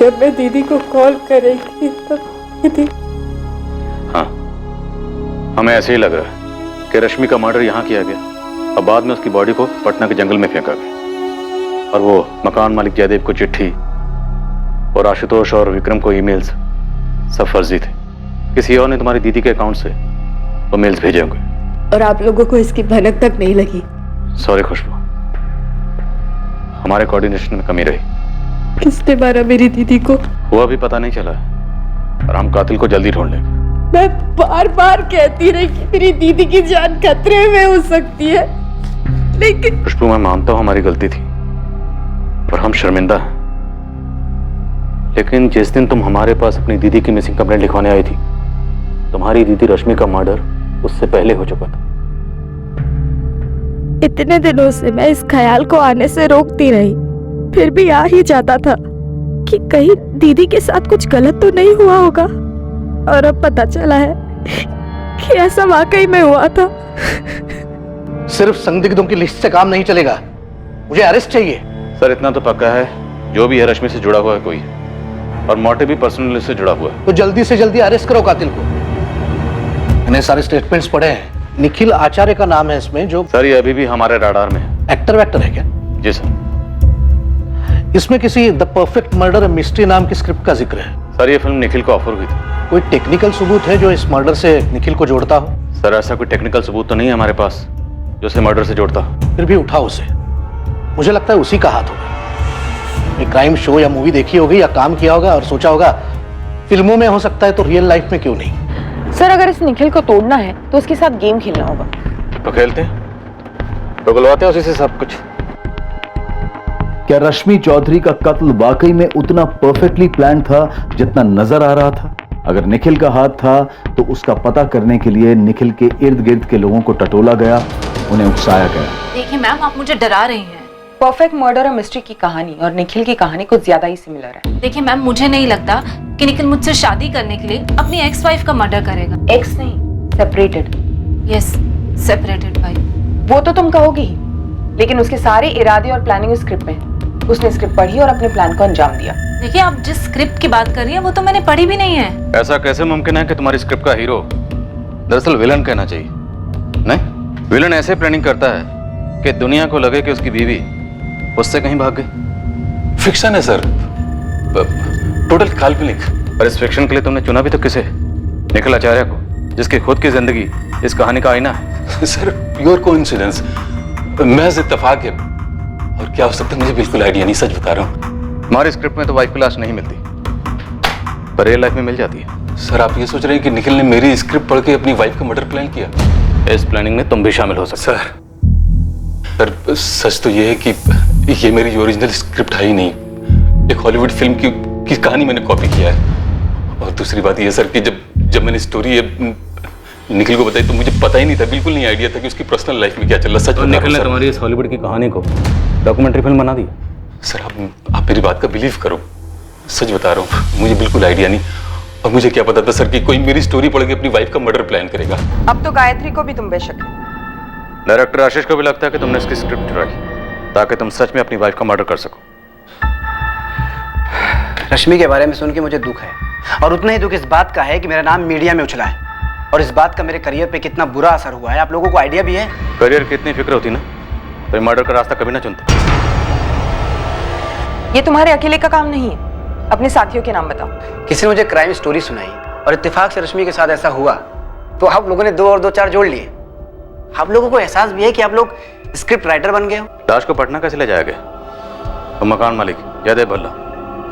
S12: जब मैं दीदी को कॉल करेगी तब दीदी।
S5: हाँ, हमें ऐसे ही लग रहा है कि रश्मि का मर्डर यहाँ किया गया और बाद में उसकी बॉडी को पटना के जंगल में फेंका गया। और वो मकान मालिक जयदेव को चिट्ठी और आशुतोष और विक्रम को ईमेल्स सब फर्जी थे। किसी और ने तुम्हारी दीदी के अकाउंट से वो मेल्स भेजे होंगे।
S12: और आप लोगों को इसकी भनक तक नहीं लगी?
S5: सॉरी खुशबू, हमारे कोऑर्डिनेशन में कमी रही।
S12: किसने मारा मेरी दीदी को?
S5: हुआ भी पता नहीं चला है, और हम कातिल को जल्दी ढूंढ लेंगे।
S12: मैं बार बार कहती रही कि मेरी दीदी की जान खतरे में हो सकती है, लेकिन
S5: खुशबू मैं मानता हूं हमारी गलती थी और हम शर्मिंदा हैं, लेकिन जिस दिन तुम हमारे पास अपनी दीदी की मिसिंग कंप्लेंट लिखवाने आई थी, तुम्हारी दीदी रश्मि का मर्डर उससे पहले हो चुका था।
S12: इतने दिनों से मैं इस ख्याल को आने से रोकती रही, फिर भी आ ही जाता था कि कहीं दीदी के साथ कुछ गलत तो नहीं हुआ होगा। और अब पता चला है कि ऐसा वाकई में हुआ था।
S6: सिर्फ संदिग्धों की लिस्ट से काम नहीं चलेगा, मुझे अरेस्ट चाहिए।
S5: सर इतना तो पक्का है, जो भी है रश्मि से जुड़ा हुआ है कोई, और मोटिव भी पर्सनल से जुड़ा हुआ है।
S6: तो जल्दी से जल्दी अरेस्ट करो कातिल को। मैंने सारे स्टेटमेंट्स पढ़े हैं, निखिल आचार्य का नाम है इसमें। जो
S5: सर ये अभी भी हमारे राडार में है।
S6: एक्टर वेक्टर है क्या?
S5: जी सर।
S6: इसमें किसी द परफेक्ट मर्डर मिस्ट्री नाम की स्क्रिप्ट का जिक्र है।
S5: सर ये फिल्म निखिल को ऑफर हुई थी।
S6: कोई टेक्निकल सबूत है जो इस मर्डर से निखिल को जोड़ता हो?
S5: सर ऐसा कोई टेक्निकल सबूत तो नहीं है हमारे पास जो उसे मर्डर से जोड़ता हो।
S6: फिर भी उठाओ उसे, मुझे लगता है उसी का हाथ होगा। एक क्राइम शो या मूवी देखी होगी या काम किया होगा और सोचा होगा फिल्मों में हो सकता है तो रियल लाइफ में क्यों नहीं।
S9: सर अगर इस निखिल को तोड़ना है तो उसके साथ गेम खेलना होगा।
S5: तो खेलते हैं, तो गलवाते हैं उसी से सब कुछ।
S1: क्या रश्मि चौधरी का कत्ल वाकई में उतना परफेक्टली प्लान था जितना नजर आ रहा था? अगर निखिल का हाथ था तो उसका पता करने के लिए निखिल के इर्द गिर्द के लोगों को टटोला गया, उन्हें उकसाया गया।
S4: देखिए मैम, आप मुझे डरा रही हैं।
S9: परफेक्ट मर्डर और मिस्ट्री की कहानी और निखिल की कहानी कुछ ज्यादा ही सिमिलर है।
S4: देखिए मैम, मुझे नहीं लगता कि निखिल मुझसे शादी करने के लिए अपनी एक्स वाइफ का मर्डर करेगा।
S9: एक्स नहीं, सेपरेटेड।
S4: यस, सेपरेटेड भाई।
S9: वो तो तुम कहोगी ही, लेकिन उसके सारे इरादे और प्लानिंग स्क्रिप्ट में। उसने स्क्रिप्ट पढ़ी और अपने प्लान को अंजाम दिया।
S4: देखिए, आप जिस स्क्रिप्ट की बात कर रही हैं वो तो मैंने पढ़ी भी नहीं है।
S5: ऐसा कैसे मुमकिन है कि तुम्हारी स्क्रिप्ट का हीरो दरअसल विलन कहना चाहिए? नहीं, विलन ऐसे प्लानिंग करता है कि दुनिया को लगे कि उसकी बीवी उससे कहीं भाग गई।
S13: फिक्शन है सर, टोटल काल्पनिक।
S5: और इस फिक्शन के लिए तुमने चुना भी तो किसे? निखिल आचार्य को, जिसकी खुद की जिंदगी इस कहानी का आईना है।
S13: सर प्योर कोइंसिडेंस, महज इत्तेफाक है। और क्या हो सकता है मुझे बिल्कुल आइडिया नहीं, सच बता रहा हूँ।
S5: हमारी स्क्रिप्ट में तो वाइफ की लाश नहीं मिलती, पर रियल लाइफ में मिल जाती है।
S13: सर आप ये सोच रहे हैं कि निखिल ने मेरी स्क्रिप्ट पढ़ के अपनी वाइफ का मर्डर प्लान किया?
S5: इस प्लानिंग में तुम भी शामिल हो सकते।
S13: सर सच तो ये है कि ये मेरी ओरिजिनल स्क्रिप्ट है ही नहीं। एक हॉलीवुड फिल्म की कहानी मैंने कॉपी किया है। और दूसरी बात ये सर कि जब मैंने स्टोरी निखिल को बताई तो मुझे पता ही नहीं था, बिल्कुल नहीं आइडिया था कि उसकी पर्सनल लाइफ में क्या चल रहा है। सच
S5: निखिल ने तुम्हारी इस हॉलीवुड की कहानी को डॉक्यूमेंट्री फिल्म बना दी।
S13: सर आप मेरी बात का बिलीव करो, सच बता रहा हूँ, मुझे बिल्कुल आइडिया नहीं। और मुझे क्या पता था सर कि कोई मेरी स्टोरी पढ़ के अपनी वाइफ का मर्डर प्लान करेगा।
S9: अब तो गायत्री को भी तुम बेशक है।
S5: डायरेक्टर आशीष को भी लगता है कि तुमने इसकी स्क्रिप्ट चुराई ताकि तुम सच में अपनी वाइफ का मर्डर कर सको।
S10: रश्मि के बारे में सुन के मुझे दुख है, और उतना ही दुख इस बात का है कि मेरा नाम मीडिया में उछला है, और इस बात का मेरे करियर पे कितना बुरा असर हुआ है आप लोगों को आइडिया भी है?
S5: करियर की इतनी फिक्र होती ना तो मर्डर का रास्ता कभी ना चुनते।
S9: ये तुम्हारे अकेले का काम नहीं है, अपने साथियों के नाम बताओ।
S10: किसी ने मुझे क्राइम स्टोरी सुनाई और इत्तेफाक से रश्मि के साथ ऐसा हुआ, तो आप लोगों ने 2 और 2 4 जोड़ लिए। आप लोगों को एहसास भी है कि आप लोग स्क्रिप्ट राइटर बन गए हो।
S5: लाश को पटना कैसे ले जाया गया? तो मकान मालिक जयदेव भल्ला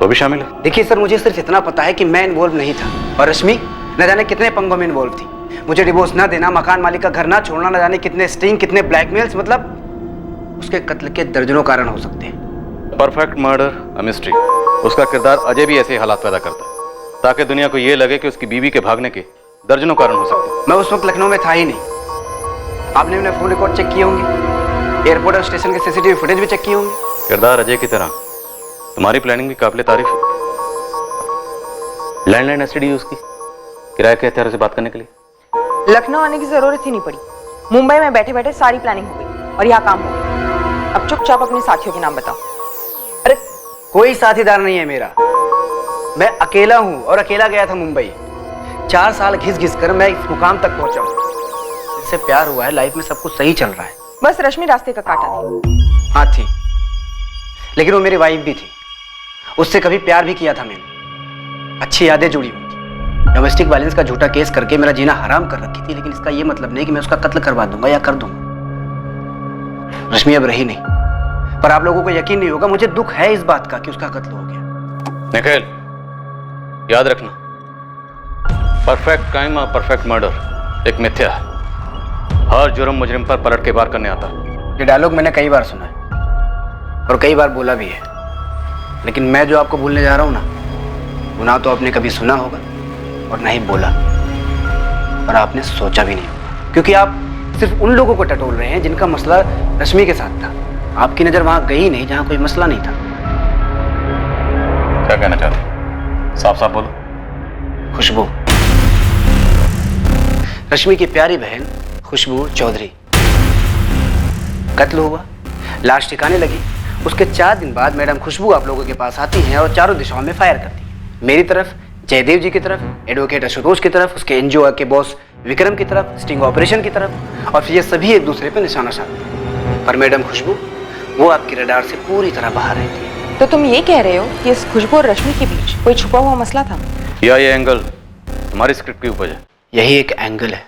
S5: वो भी शामिल है?
S10: देखिए सर, मुझे सिर्फ इतना पता है कि मैं इन्वॉल्व नहीं था, और रश्मि न जाने कितने पंगों में इन्वॉल्व थी। मुझे डिवोर्स ना देना, मकान मालिक का घर ना छोड़ना, न जाने कितने स्टिंग, कितने ब्लैकमेल्स, मतलब उसके कत्ल के दर्जनों कारण हो सकते हैं।
S5: परफेक्ट मर्डर अ मिस्ट्री, उसका किरदार अजय भी ऐसे हालात पैदा करता है ताकि दुनिया को यह लगे कि उसकी बीवी के भागने के दर्जनों कारण हो सकते हैं।
S10: मैं उस वक्त लखनऊ में था ही नहीं। आपने अपने फोन रिकॉर्ड चेक किए होंगे, एयरपोर्ट और स्टेशन के सीसीटीवी फुटेज भी चेक किए होंगे।
S5: किरदार अजय की तरह तुम्हारी प्लानिंग भी काबिले तारीफ है। लैंडलाइन एसटीडी उसकी किराए के हथियारों से बात करने के लिए।
S9: लखनऊ आने की जरूरत ही नहीं पड़ी, मुंबई में बैठे बैठे सारी प्लानिंग हो गई और यहाँ काम हो गया। अब चुपचाप अपने साथियों के नाम बताओ।
S10: अरे कोई साथीदार नहीं है मेरा, मैं अकेला हूँ और अकेला गया था मुंबई। 4 साल घिस घिस कर मैं इस मुकाम तक पहुंचा हूँ। इससे प्यार हुआ है, लाइफ में सब कुछ सही चल रहा है।
S9: बस रश्मि रास्ते का काटा थी।
S10: हाँ थी, लेकिन वो मेरी वाइफ भी थी। उससे कभी प्यार भी किया था मैंने, अच्छी यादें जुड़ी हुई थी। डोमेस्टिक वायलेंस का झूठा केस करके मेरा जीना हराम कर रखी थी, लेकिन इसका ये मतलब नहीं कि मैं उसका कत्ल करवा दूंगा या कर दूंगा। रश्मि अब रही नहीं, पर आप लोगों को यकीन नहीं होगा, मुझे दुख है इस बात का कि उसका कत्ल हो गया।
S5: निखिल, याद रखना, परफेक्ट क्राइम और परफेक्ट मर्डर एक मिथ्या है। हर जुर्म मुजरिम पर पलट के वार करने आता है।
S10: ये डायलॉग मैंने कई बार सुना है और कई बार बोला भी है, लेकिन मैं जो आपको बोलने जा रहा हूं ना, वो ना तो आपने कभी सुना होगा और ना ही बोला, और आपने सोचा भी नहीं, क्योंकि आप सिर्फ उन लोगों को टटोल रहे हैं जिनका मसला रश्मि के साथ था। आपकी नजर वहां गई नहीं जहां कोई मसला नहीं था।
S5: क्या कहना चाहते? साफ साफ बोलो।
S10: खुशबू, रश्मि की प्यारी बहन खुशबू चौधरी, कत्ल हुआ, लाश ठिकाने लगी। उसके 4 दिन बाद मैडम खुशबू आप लोगों के पास आती हैं और चारों दिशाओं में फायर करती हैं। मेरी तरफ, जयदेव जी की तरफ, एडवोकेट आशुतोष की तरफ, उसके एनजीओ के बॉस विक्रम की तरफ, स्टिंग ऑपरेशन की तरफ, और फिर ये सभी एक दूसरे पर निशाना साधते हैं। पर मैडम खुशबू वो आपकी रडार से पूरी तरह बाहर रहती है।
S9: तो तुम ये कह रहे हो कि इस खुशबू और रश्मि के बीच कोई छुपा हुआ मसला था?
S5: या ये एंगल तुम्हारी स्क्रिप्ट की उपज है?
S10: यही एक एंगल है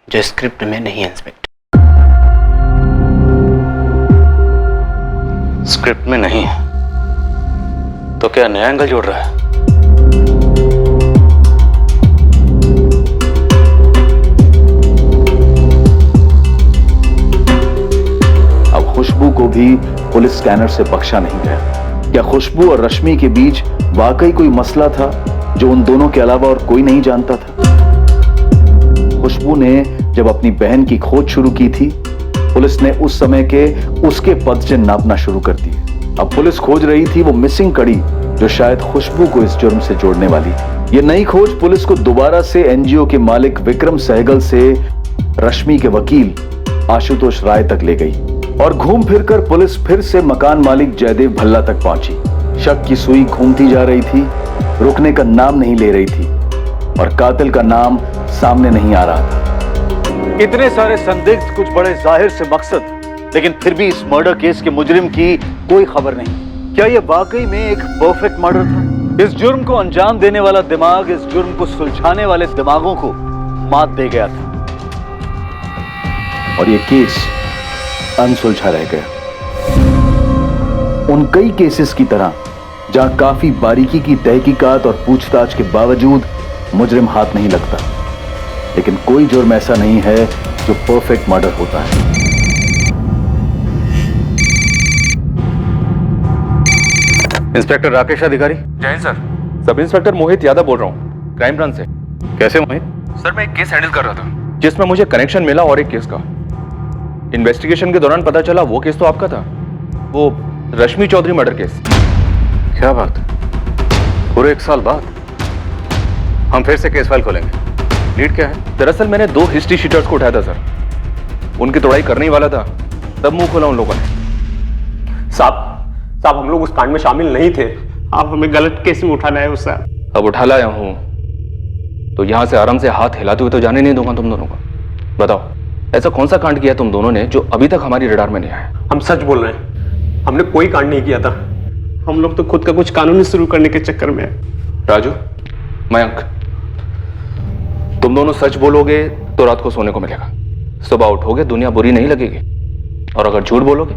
S10: जो स्क्रिप्ट में नहीं है इंस्पेक्टर।
S5: स्क्रिप्ट में नहीं है तो क्या नया एंगल जोड़ रहा है?
S1: अब खुशबू को भी पुलिस स्कैनर से बख्शा नहीं गया। क्या खुशबू और रश्मि के बीच वाकई कोई मसला था जो उन दोनों के अलावा और कोई नहीं जानता था। खुशबू ने जब अपनी बहन की खोज शुरू की थी, पुलिस ने उस समय के उसके पदचिन्ह नापना शुरू कर दिए। अब पुलिस खोज रही थी वो मिसिंग कड़ी जो शायद खुशबू को इस जुर्म से जोड़ने वाली थी। ये नई खोज पुलिस को दोबारा से एनजीओ के मालिक विक्रम सहगल से रश्मि के वकील आशुतोष राय तक ले गई और घूम फिरकर पुलिस फिर से मकान मालिक जयदेव भल्ला तक पहुंची। शक की सुई घूमती जा रही थी, रुकने का नाम नहीं ले रही थी और कातिल का नाम सामने नहीं आ रहा था। इतने सारे संदिग्ध, कुछ बड़े जाहिर से मकसद, लेकिन फिर भी इस मर्डर केस के मुजरिम की कोई खबर नहीं। क्या यह वाकई में एक परफेक्ट मर्डर था? इस जुर्म को अंजाम देने वाला दिमाग इस जुर्म को सुलझाने वाले दिमागों को मात दे गया था और यह केस अनसुलझा रह गया। उन कई केसेस की तरह जहां काफी बारीकी की तहकीकात और पूछताछ के बावजूद मुजरिम हाथ नहीं लगता, लेकिन कोई जुर्म ऐसा नहीं है जो परफेक्ट मर्डर होता है।
S5: इंस्पेक्टर राकेश अधिकारी।
S13: जय सर। सब इंस्पेक्टर मोहित यादव बोल रहा हूँ, क्राइम ब्रांच से।
S5: कैसे मोहित?
S13: सर मैं एक केस हैंडल कर रहा था जिसमें मुझे कनेक्शन मिला और एक केस का। इन्वेस्टिगेशन के दौरान पता चला वो केस तो आपका था, वो रश्मि चौधरी मर्डर केस।
S5: क्या बात, पूरे 1 साल बाद हम फिर से केस फाइल खोलेंगे। लीड क्या है?
S13: दरअसल मैंने 2 हिस्ट्री शीटर्स को उठाया था सर, उनकी तोड़ाई करने ही वाला था, तब मुंह खोला उन लोगों ने।
S14: साहब हम लोग उस कांड में शामिल नहीं थे, आप हमें गलत केस में उठा लाए हो सर।
S13: अब उठा लाया हूं तो यहां से आराम से हाथ हिलाते हुए तो जाने नहीं दूंगा तुम दोनों को। बताओ ऐसा कौन सा कांड किया तुम दोनों ने जो अभी तक हमारी रडार में नहीं आया?
S14: हम सच बोल रहे हैं, हमने कोई कांड नहीं किया था। हम लोग तो खुद का कुछ कानूनी शुरू करने के चक्कर में हैं।
S13: राजू, मयंक, तुम दोनों सच बोलोगे तो रात को सोने को मिलेगा, सुबह उठोगे दुनिया बुरी नहीं लगेगी, और अगर झूठ बोलोगे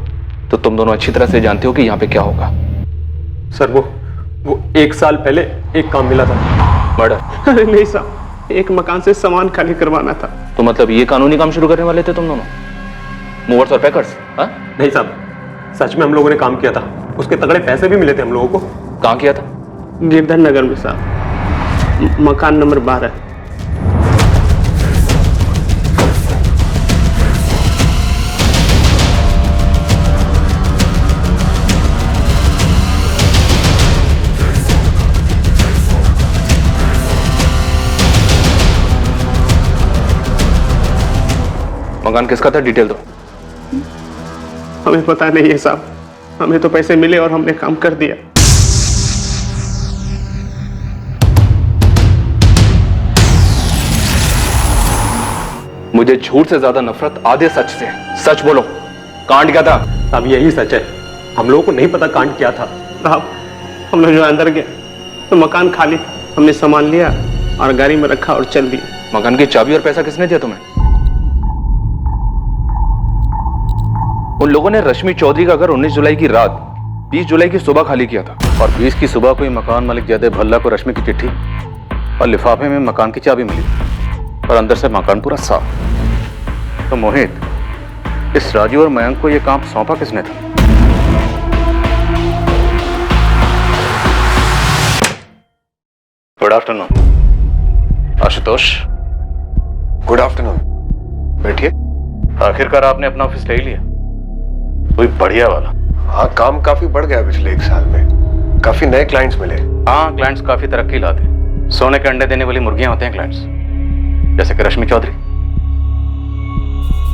S13: तो तुम दोनों अच्छी तरह से जानते हो कि यहाँ पे क्या होगा।
S14: सर वो 1 साल पहले एक काम मिला था।
S13: मर्डर?
S14: अरे नहीं साहब, एक मकान से सामान खाली करवाना था।
S13: तो मतलब ये कानूनी काम शुरू करने वाले थे तुम दोनों, मूवर्स और पैकर्स?
S14: नहीं साहब, सच में हम लोगों ने काम किया था, उसके तगड़े पैसे भी मिले थे हम लोगों को।
S13: कहाँ किया था?
S14: गिरधर नगर में साहब, मकान नंबर 12।
S13: मकान किसका था, डिटेल दो।
S14: हमें पता नहीं है साहब, हमें तो पैसे मिले और हमने काम कर दिया।
S13: मुझे झूठ से ज्यादा नफरत आधे सच से। सच बोलो, कांड क्या था?
S14: साहब यही सच है, हम लोगों को नहीं पता कांड क्या था। साहब हम लोग जो अंदर गए तो मकान खाली था, हमने सामान लिया और गाड़ी में रखा और चल दिया।
S13: मकान की चाबी और पैसा किसने दिया तुम्हें? उन लोगों ने रश्मि चौधरी का घर 19 जुलाई की रात 20 जुलाई की सुबह खाली किया था,
S5: और 20 की सुबह को ही मकान मालिक जयदेव भल्ला को रश्मि की चिट्ठी और लिफाफे में मकान की चाबी मिली और अंदर से मकान पूरा साफ। तो मोहित, इस राजू और मयंक को यह काम सौंपा किसने था? Good afternoon Ashutosh.
S2: Good afternoon, बैठिए।
S5: आखिरकार आपने अपना ऑफिस ले लिया, कोई बढ़िया वाला।
S2: हाँ, काम काफी बढ़ गया पिछले 1 साल में, काफी नए क्लाइंट्स मिले।
S5: हाँ, क्लाइंट्स काफी तरक्की लाते हैं, सोने के अंडे देने वाली मुर्गियां होते हैं क्लाइंट्स, जैसे कि रश्मि चौधरी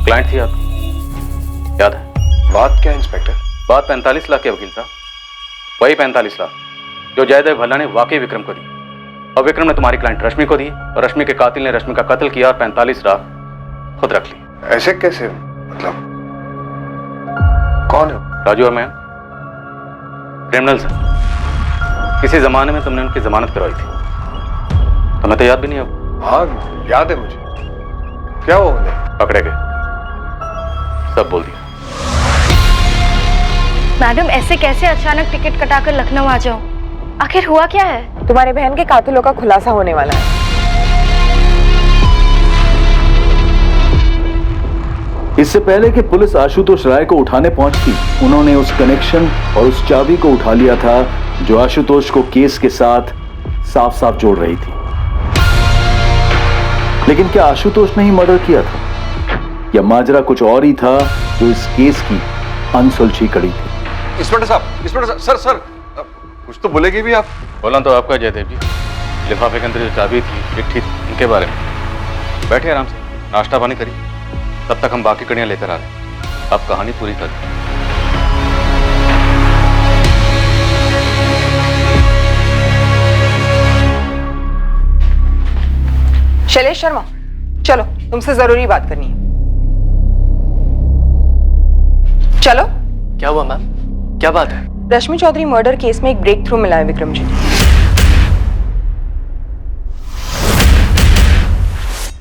S5: क्लाइंट थी आपकी, याद है?
S2: बात क्या है इंस्पेक्टर?
S5: बात 45 लाख के वकील साहब, वही 45 लाख जो जयदेव भल्ला ने वाकई विक्रम को दी, और विक्रम ने तुम्हारी क्लाइंट रश्मि को दी, और रश्मि के कातिल ने रश्मि का कत्ल किया और 45 लाख खुद रख ली।
S2: ऐसे कैसे? मतलब कौन है?
S5: राजू और मैं, क्रिमिनल सर। किसी जमाने में तुमने उनकी जमानत करवाई थी, तुम्हें तो याद भी नहीं होगा।
S2: हाँ याद है मुझे। क्या हुआ उन्हें?
S5: पकड़े गए, सब बोल दिया।
S7: मैडम ऐसे कैसे अचानक टिकट कटाकर लखनऊ आ जाओ? आखिर हुआ क्या है?
S9: तुम्हारी बहन के कातिलों का खुलासा होने वाला है।
S1: इससे पहले कि पुलिस आशुतोष राय को उठाने पहुंचती, उन्होंने उस कनेक्शन और उस चाबी को उठा लिया था जो आशुतोष को केस के साथ साफ साफ जोड़ रही थी। लेकिन क्या आशुतोष ने ही मर्डर किया था या माजरा कुछ और ही था जो इस केस की अनसुलझी कड़ी थी?
S2: इंस्पेक्टर साहब, सर कुछ तो बोलेगी भी आप।
S13: बोला तो आपका जयदेव जी, लिफाफे के अंदर जो चाबी थी, चिट्ठी थी, उनके बारे में। बैठे आराम से, नाश्ता पानी करिए, तब तक हम बाकी कड़ियां लेकर आ रहे हैं। आप कहानी पूरी कर दें।
S9: शैलेश शर्मा, चलो, तुमसे जरूरी बात करनी है। चलो।
S3: क्या हुआ मैम? क्या बात है?
S9: रश्मि चौधरी मर्डर केस में एक ब्रेक थ्रू मिला है विक्रम जी।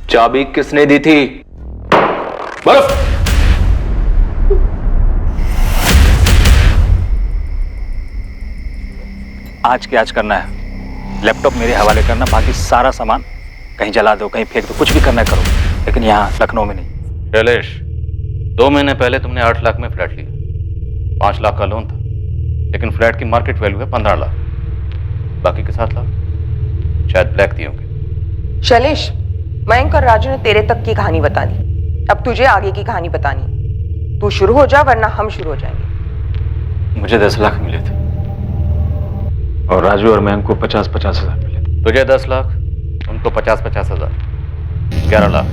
S13: चाबी किसने दी थी? बर्फ।
S5: आज के आज करना है। लैपटॉप मेरे हवाले करना, बाकी सारा सामान कहीं जला दो, कहीं फेंक दो, कुछ भी करना है करो, लेकिन यहाँ लखनऊ में नहीं।
S13: शैलेश, 2 महीने पहले तुमने 8 लाख में फ्लैट लिया। 5 लाख का लोन था, लेकिन फ्लैट की मार्केट वैल्यू है 15 लाख। बाकी के 7 लाख शायद ब्लैक दिए होंगे।
S9: शैलेश, मयंक और राजू ने तेरे तक की कहानी बता दी, अब तुझे आगे की कहानी बतानी। तू शुरू हो जा, वरना हम शुरू हो जाएंगे।
S5: मुझे 10 लाख मिले थे और राजू और मैं को 50-50 हजार मिले थे।
S13: तुझे 10 लाख, उनको 50-50 हजार, 11 लाख,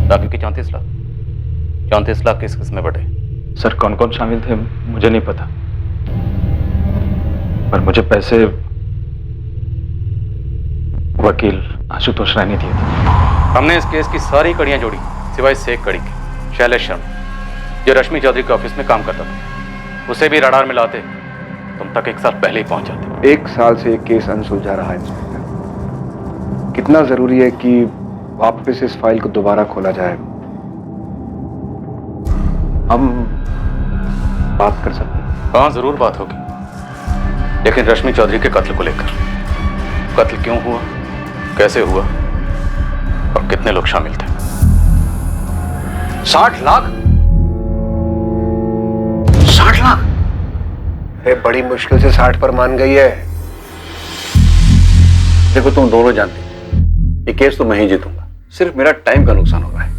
S13: बाकी की 34 लाख। 34 लाख किस किस में बटे?
S5: सर कौन कौन शामिल थे मुझे नहीं पता, पर मुझे पैसे वकील आशुतोष राय ने दिए थे।
S13: हमने इस केस की सारी कड़ियां जोड़ी, सिवाय से एक कड़ी के, शैलेश शर्मा, जो रश्मि चौधरी के ऑफिस में काम करता था। उसे भी रडार में लाते, तुम तक 1 साल पहले ही पहुंच जाते।
S2: 1 साल से एक केस अनसुलझा रहा है इंस्पेक्टर। कितना जरूरी है कि वापस इस फाइल को दोबारा खोला जाए। हम बात कर सकते हैं?
S13: हाँ, जरूर बात होगी, लेकिन रश्मि चौधरी के कत्ल को लेकर। कत्ल क्यों हुआ, कैसे हुआ और कितने लोग शामिल थे?
S2: 60 लाख? 60 लाख? बड़ी मुश्किल से 60 पर मान गई है।
S11: देखो, तुम दोनों जानते हो ये केस तो मैं ही जीतूंगा। सिर्फ मेरा टाइम का नुकसान हो रहा है।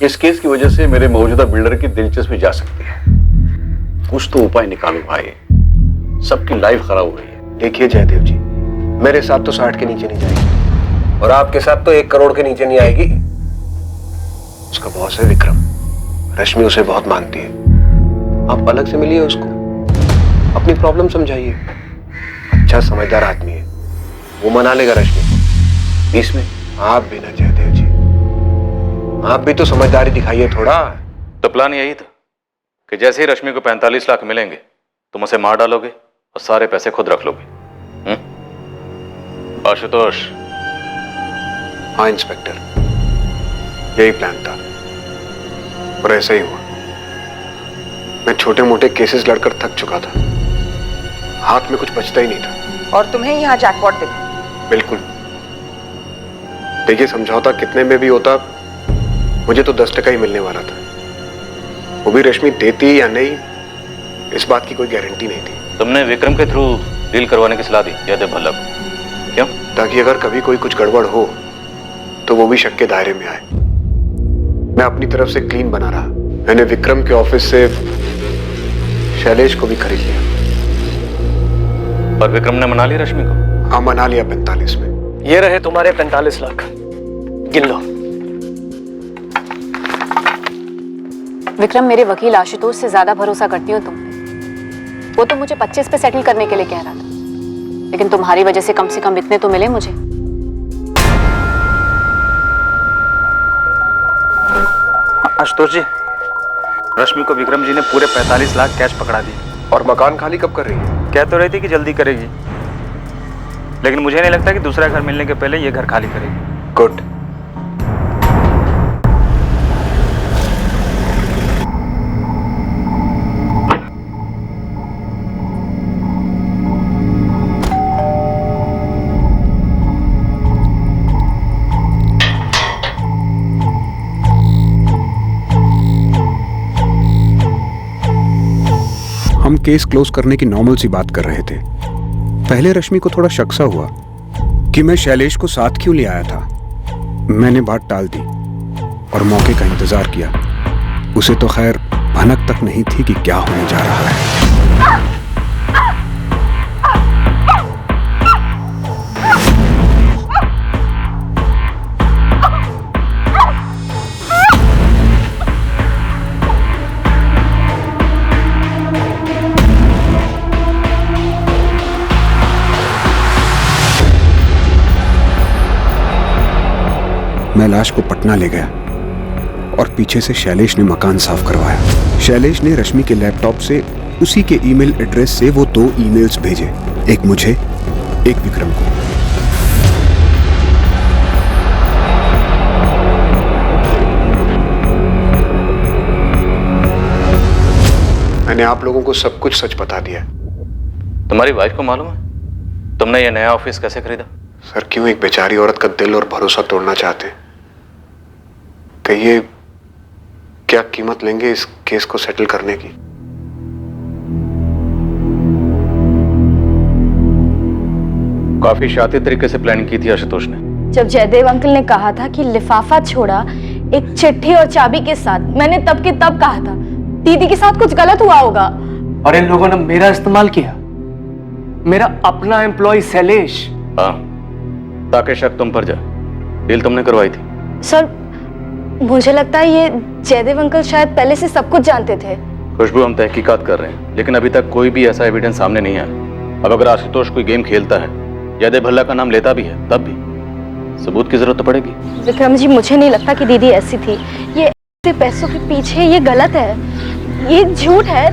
S11: इस केस की वजह से मेरे मौजूदा बिल्डर की दिलचस्पी जा सकती है। कुछ तो उपाय निकालो भाई, सबकी लाइफ खराब हो रही है।
S2: देखिए जयदेव जी, मेरे साथ तो 60 के नीचे नहीं जाएगी, और आपके साथ तो 1 करोड़ के नीचे नहीं आएगी। उसका बॉस है विक्रम, रश्मि उसे बहुत मानती है। आप अलग से मिलिए उसको, अपनी प्रॉब्लम समझाइए। अच्छा समझदार आदमी है, वो मना लेगा रश्मि को। इसमें आप भी ना जयदेव जी, आप भी तो समझदारी दिखाइए थोड़ा।
S13: तो प्लान यही था कि जैसे ही रश्मि को 45 लाख मिलेंगे, तुम उसे मार डालोगे और सारे पैसे खुद रख लोगे। आशुतोष?
S2: हाँ इंस्पेक्टर, यही प्लान था और ऐसा ही हुआ। मैं छोटे मोटे केसेस लड़कर थक चुका था, हाथ में कुछ बचता ही नहीं था।
S9: और तुम्हें यहाँ जैकपॉट दिखा?
S2: बिल्कुल। देखिए, समझौता कितने में भी होता, मुझे तो 10% ही मिलने वाला था। वो भी रश्मि देती या नहीं, इस बात की कोई गारंटी नहीं थी।
S13: तुमने विक्रम के थ्रू डील करवाने की सलाह दी जयदेव भल्ला को, क्यों?
S2: ताकि अगर कभी कोई कुछ गड़बड़ हो तो वो भी शक के दायरे में आए। मैं अपनी तरफ से क्लीन बना रहा। मैंने विक्रम के ऑफिस से शैलेश को भी खरीद लिया।
S13: और विक्रम ने मना लिया रश्मि को?
S2: हाँ, मना लिया 45 में।
S3: ये रहे तुम्हारे 45 लाख, गिन लो।
S8: विक्रम, मेरे वकील आशुतोष से ज्यादा भरोसा करती हो तुम पे। वो तो मुझे 25 पे सेटल करने के लिए कह रहा था, लेकिन तुम्हारी वजह से कम इतने तो मिले मुझे।
S5: आशुतोष जी, रश्मि को विक्रम जी ने पूरे 45 लाख कैश पकड़ा दिए।
S2: और मकान खाली कब कर रही है?
S5: कह तो रही थी कि जल्दी करेगी, लेकिन मुझे नहीं लगता कि दूसरा घर मिलने के पहले ये घर खाली करेगी।
S2: गुड।
S15: हम केस क्लोज करने की नॉर्मल सी बात कर रहे थे पहले रश्मि को थोड़ा शक सा हुआ कि मैं शैलेश को साथ क्यों ले आया था। मैंने बात टाल दी और मौके का इंतजार किया। उसे तो खैर भनक तक नहीं थी कि क्या होने जा रहा है। मैं लाश को पटना ले गया और पीछे से शैलेश ने मकान साफ करवाया। शैलेश ने रश्मि के लैपटॉप से उसी के ईमेल एड्रेस से वो 2 ईमेल्स भेजे, एक मुझे, एक विक्रम को।
S2: मैंने आप लोगों को सब कुछ सच बता दिया।
S5: तुम्हारी वाइफ को मालूम है तुमने ये नया ऑफिस कैसे खरीदा?
S2: सर, क्यों एक बेचारी औरत का दिल और भरोसा तोड़ना चाहते? कहिए, क्या कीमत लेंगे इस केस को सेटल करने की?
S5: काफी शातिर तरीके से प्लानिंग की थी आशुतोष ने।
S7: जब जयदेव अंकल ने कहा था कि लिफाफा छोड़ा एक चिट्ठी और चाबी के साथ, मैंने तब के तब कहा था दीदी के साथ कुछ गलत हुआ होगा।
S3: और इन लोगों ने मेरा इस्तेमाल किया, मेरा अपना एम्प्लॉय शैलेश।
S5: हाँ, ताकि शक तुम पर जाए। डील तुमने करवाई थी।
S7: सर, मुझे लगता है ये जयदेव अंकल शायद पहले से सब कुछ जानते थे।
S5: खुशबू, हम तहकीकात कर रहे हैं, लेकिन अभी तक कोई भी ऐसा एविडेंस सामने नहीं आया। अब अगर आशुतोष कोई गेम खेलता है, जयदेव भल्ला का नाम लेता भी है, तब भी सबूत की जरूरत तो पड़ेगी।
S7: विक्रम जी, मुझे नहीं लगता कि दीदी ऐसी थी। ये ऐसे पैसों के पीछे, ये गलत है, ये झूठ है,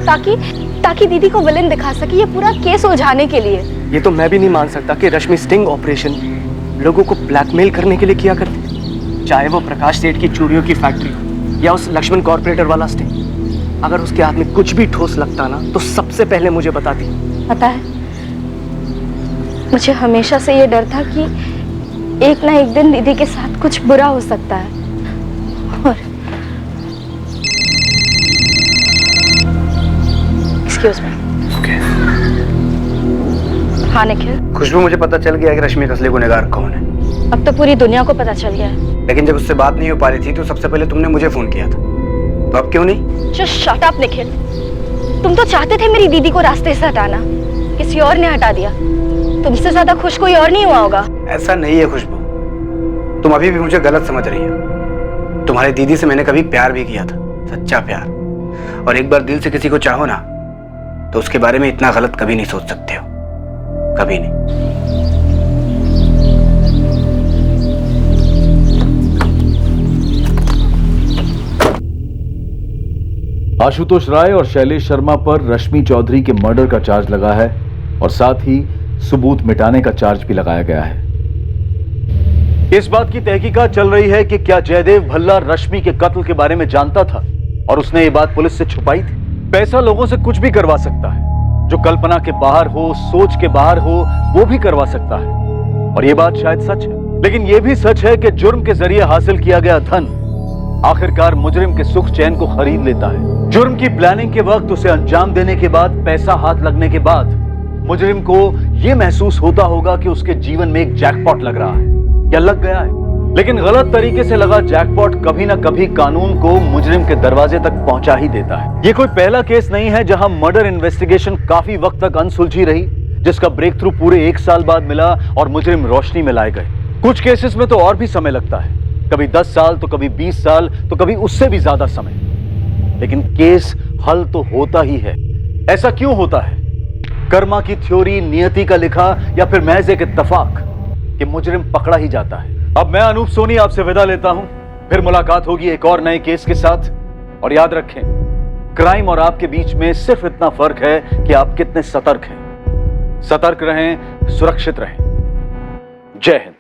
S7: ताकि दीदी को विलेन दिखा सके, ये पूरा केस उलझाने के लिए।
S3: ये तो मैं भी नहीं मान सकता कि रश्मि स्टिंग ऑपरेशन लोगों को ब्लैकमेल करने के लिए किया करती, चाहे वो प्रकाश सेठ की चूड़ियों की फैक्ट्री या उस लक्ष्मण कॉर्पोरेटर वाला स्टिंग। अगर उसके हाथ में कुछ भी ठोस लगता ना, तो सबसे पहले मुझे बताती।
S7: पता है, मुझे हमेशा से ये डर था कि एक ना एक दिन दीदी के साथ कुछ बुरा हो सकता है। और एक्सक्यूज मी। हाँ निखिल।
S10: खुशबू, मुझे पता चल गया कि रश्मि का असली गुनहगार कौन है।
S7: अब तो पूरी दुनिया को पता चल गया है।
S10: लेकिन जब उससे बात नहीं हो पा रही थी तो सबसे पहले तुमने मुझे फोन किया था, तो अब क्यों नहीं?
S7: Just shut up Nikhil. तुम तो चाहते थे मेरी दीदी को रास्ते से हटाना, किसी और ने हटा दिया। तुमसे ज्यादा खुश कोई और नहीं हुआ होगा।
S10: ऐसा नहीं है खुशबू, तुम अभी भी मुझे गलत समझ रही हो। तुम्हारी दीदी से मैंने कभी प्यार भी किया था, सच्चा प्यार। और एक बार दिल से किसी को चाहो ना, तो उसके बारे में इतना गलत कभी नहीं सोच सकते हो, कभी नहीं।
S1: आशुतोष राय और शैलेश शर्मा पर रश्मि चौधरी के मर्डर का चार्ज लगा है और साथ ही सबूत मिटाने का चार्ज भी लगाया गया है। इस बात की तहकीकात चल रही है कि क्या जयदेव भल्ला रश्मि के कत्ल के बारे में जानता था और उसने ये बात पुलिस से छुपाई थी। पैसा लोगों से कुछ भी करवा सकता है, जो कल्पना के बाहर हो, सोच के बाहर हो, वो भी करवा सकता है। और ये बात शायद सच है, लेकिन ये भी सच है कि जुर्म के जरिए हासिल किया गया धन आखिरकार मुजरिम के सुख चैन को खरीद लेता है। जुर्म की प्लानिंग के वक्त, उसे अंजाम देने के बाद, पैसा हाथ लगने के बाद मुजरिम को यह महसूस होता होगा कि उसके जीवन में एक जैकपॉट लग रहा है या लग गया है। लेकिन गलत तरीके से लगा जैकपॉट कभी ना कभी कानून को मुजरिम के दरवाजे तक पहुंचा ही देता है। ये कोई पहला केस नहीं है जहां मर्डर इन्वेस्टिगेशन काफी वक्त तक अनसुलझी रही, जिसका ब्रेक थ्रू पूरे 1 साल बाद मिला और मुजरिम रोशनी में लाए गए। कुछ केसेस में तो और भी समय लगता है, कभी 10 साल तो कभी 20 साल तो कभी उससे भी ज्यादा समय, लेकिन केस हल तो होता ही है। ऐसा क्यों होता है? कर्मा की थ्योरी, नियति का लिखा, या फिर महज एक इत्तेफाक कि मुजरिम पकड़ा ही जाता है। अब मैं अनूप सोनी आपसे विदा लेता हूं, फिर मुलाकात होगी एक और नए केस के साथ। और याद रखें, क्राइम और आपके बीच में सिर्फ इतना फर्क है कि आप कितने सतर्क हैं। सतर्क रहें, सुरक्षित रहें। जय हिंद।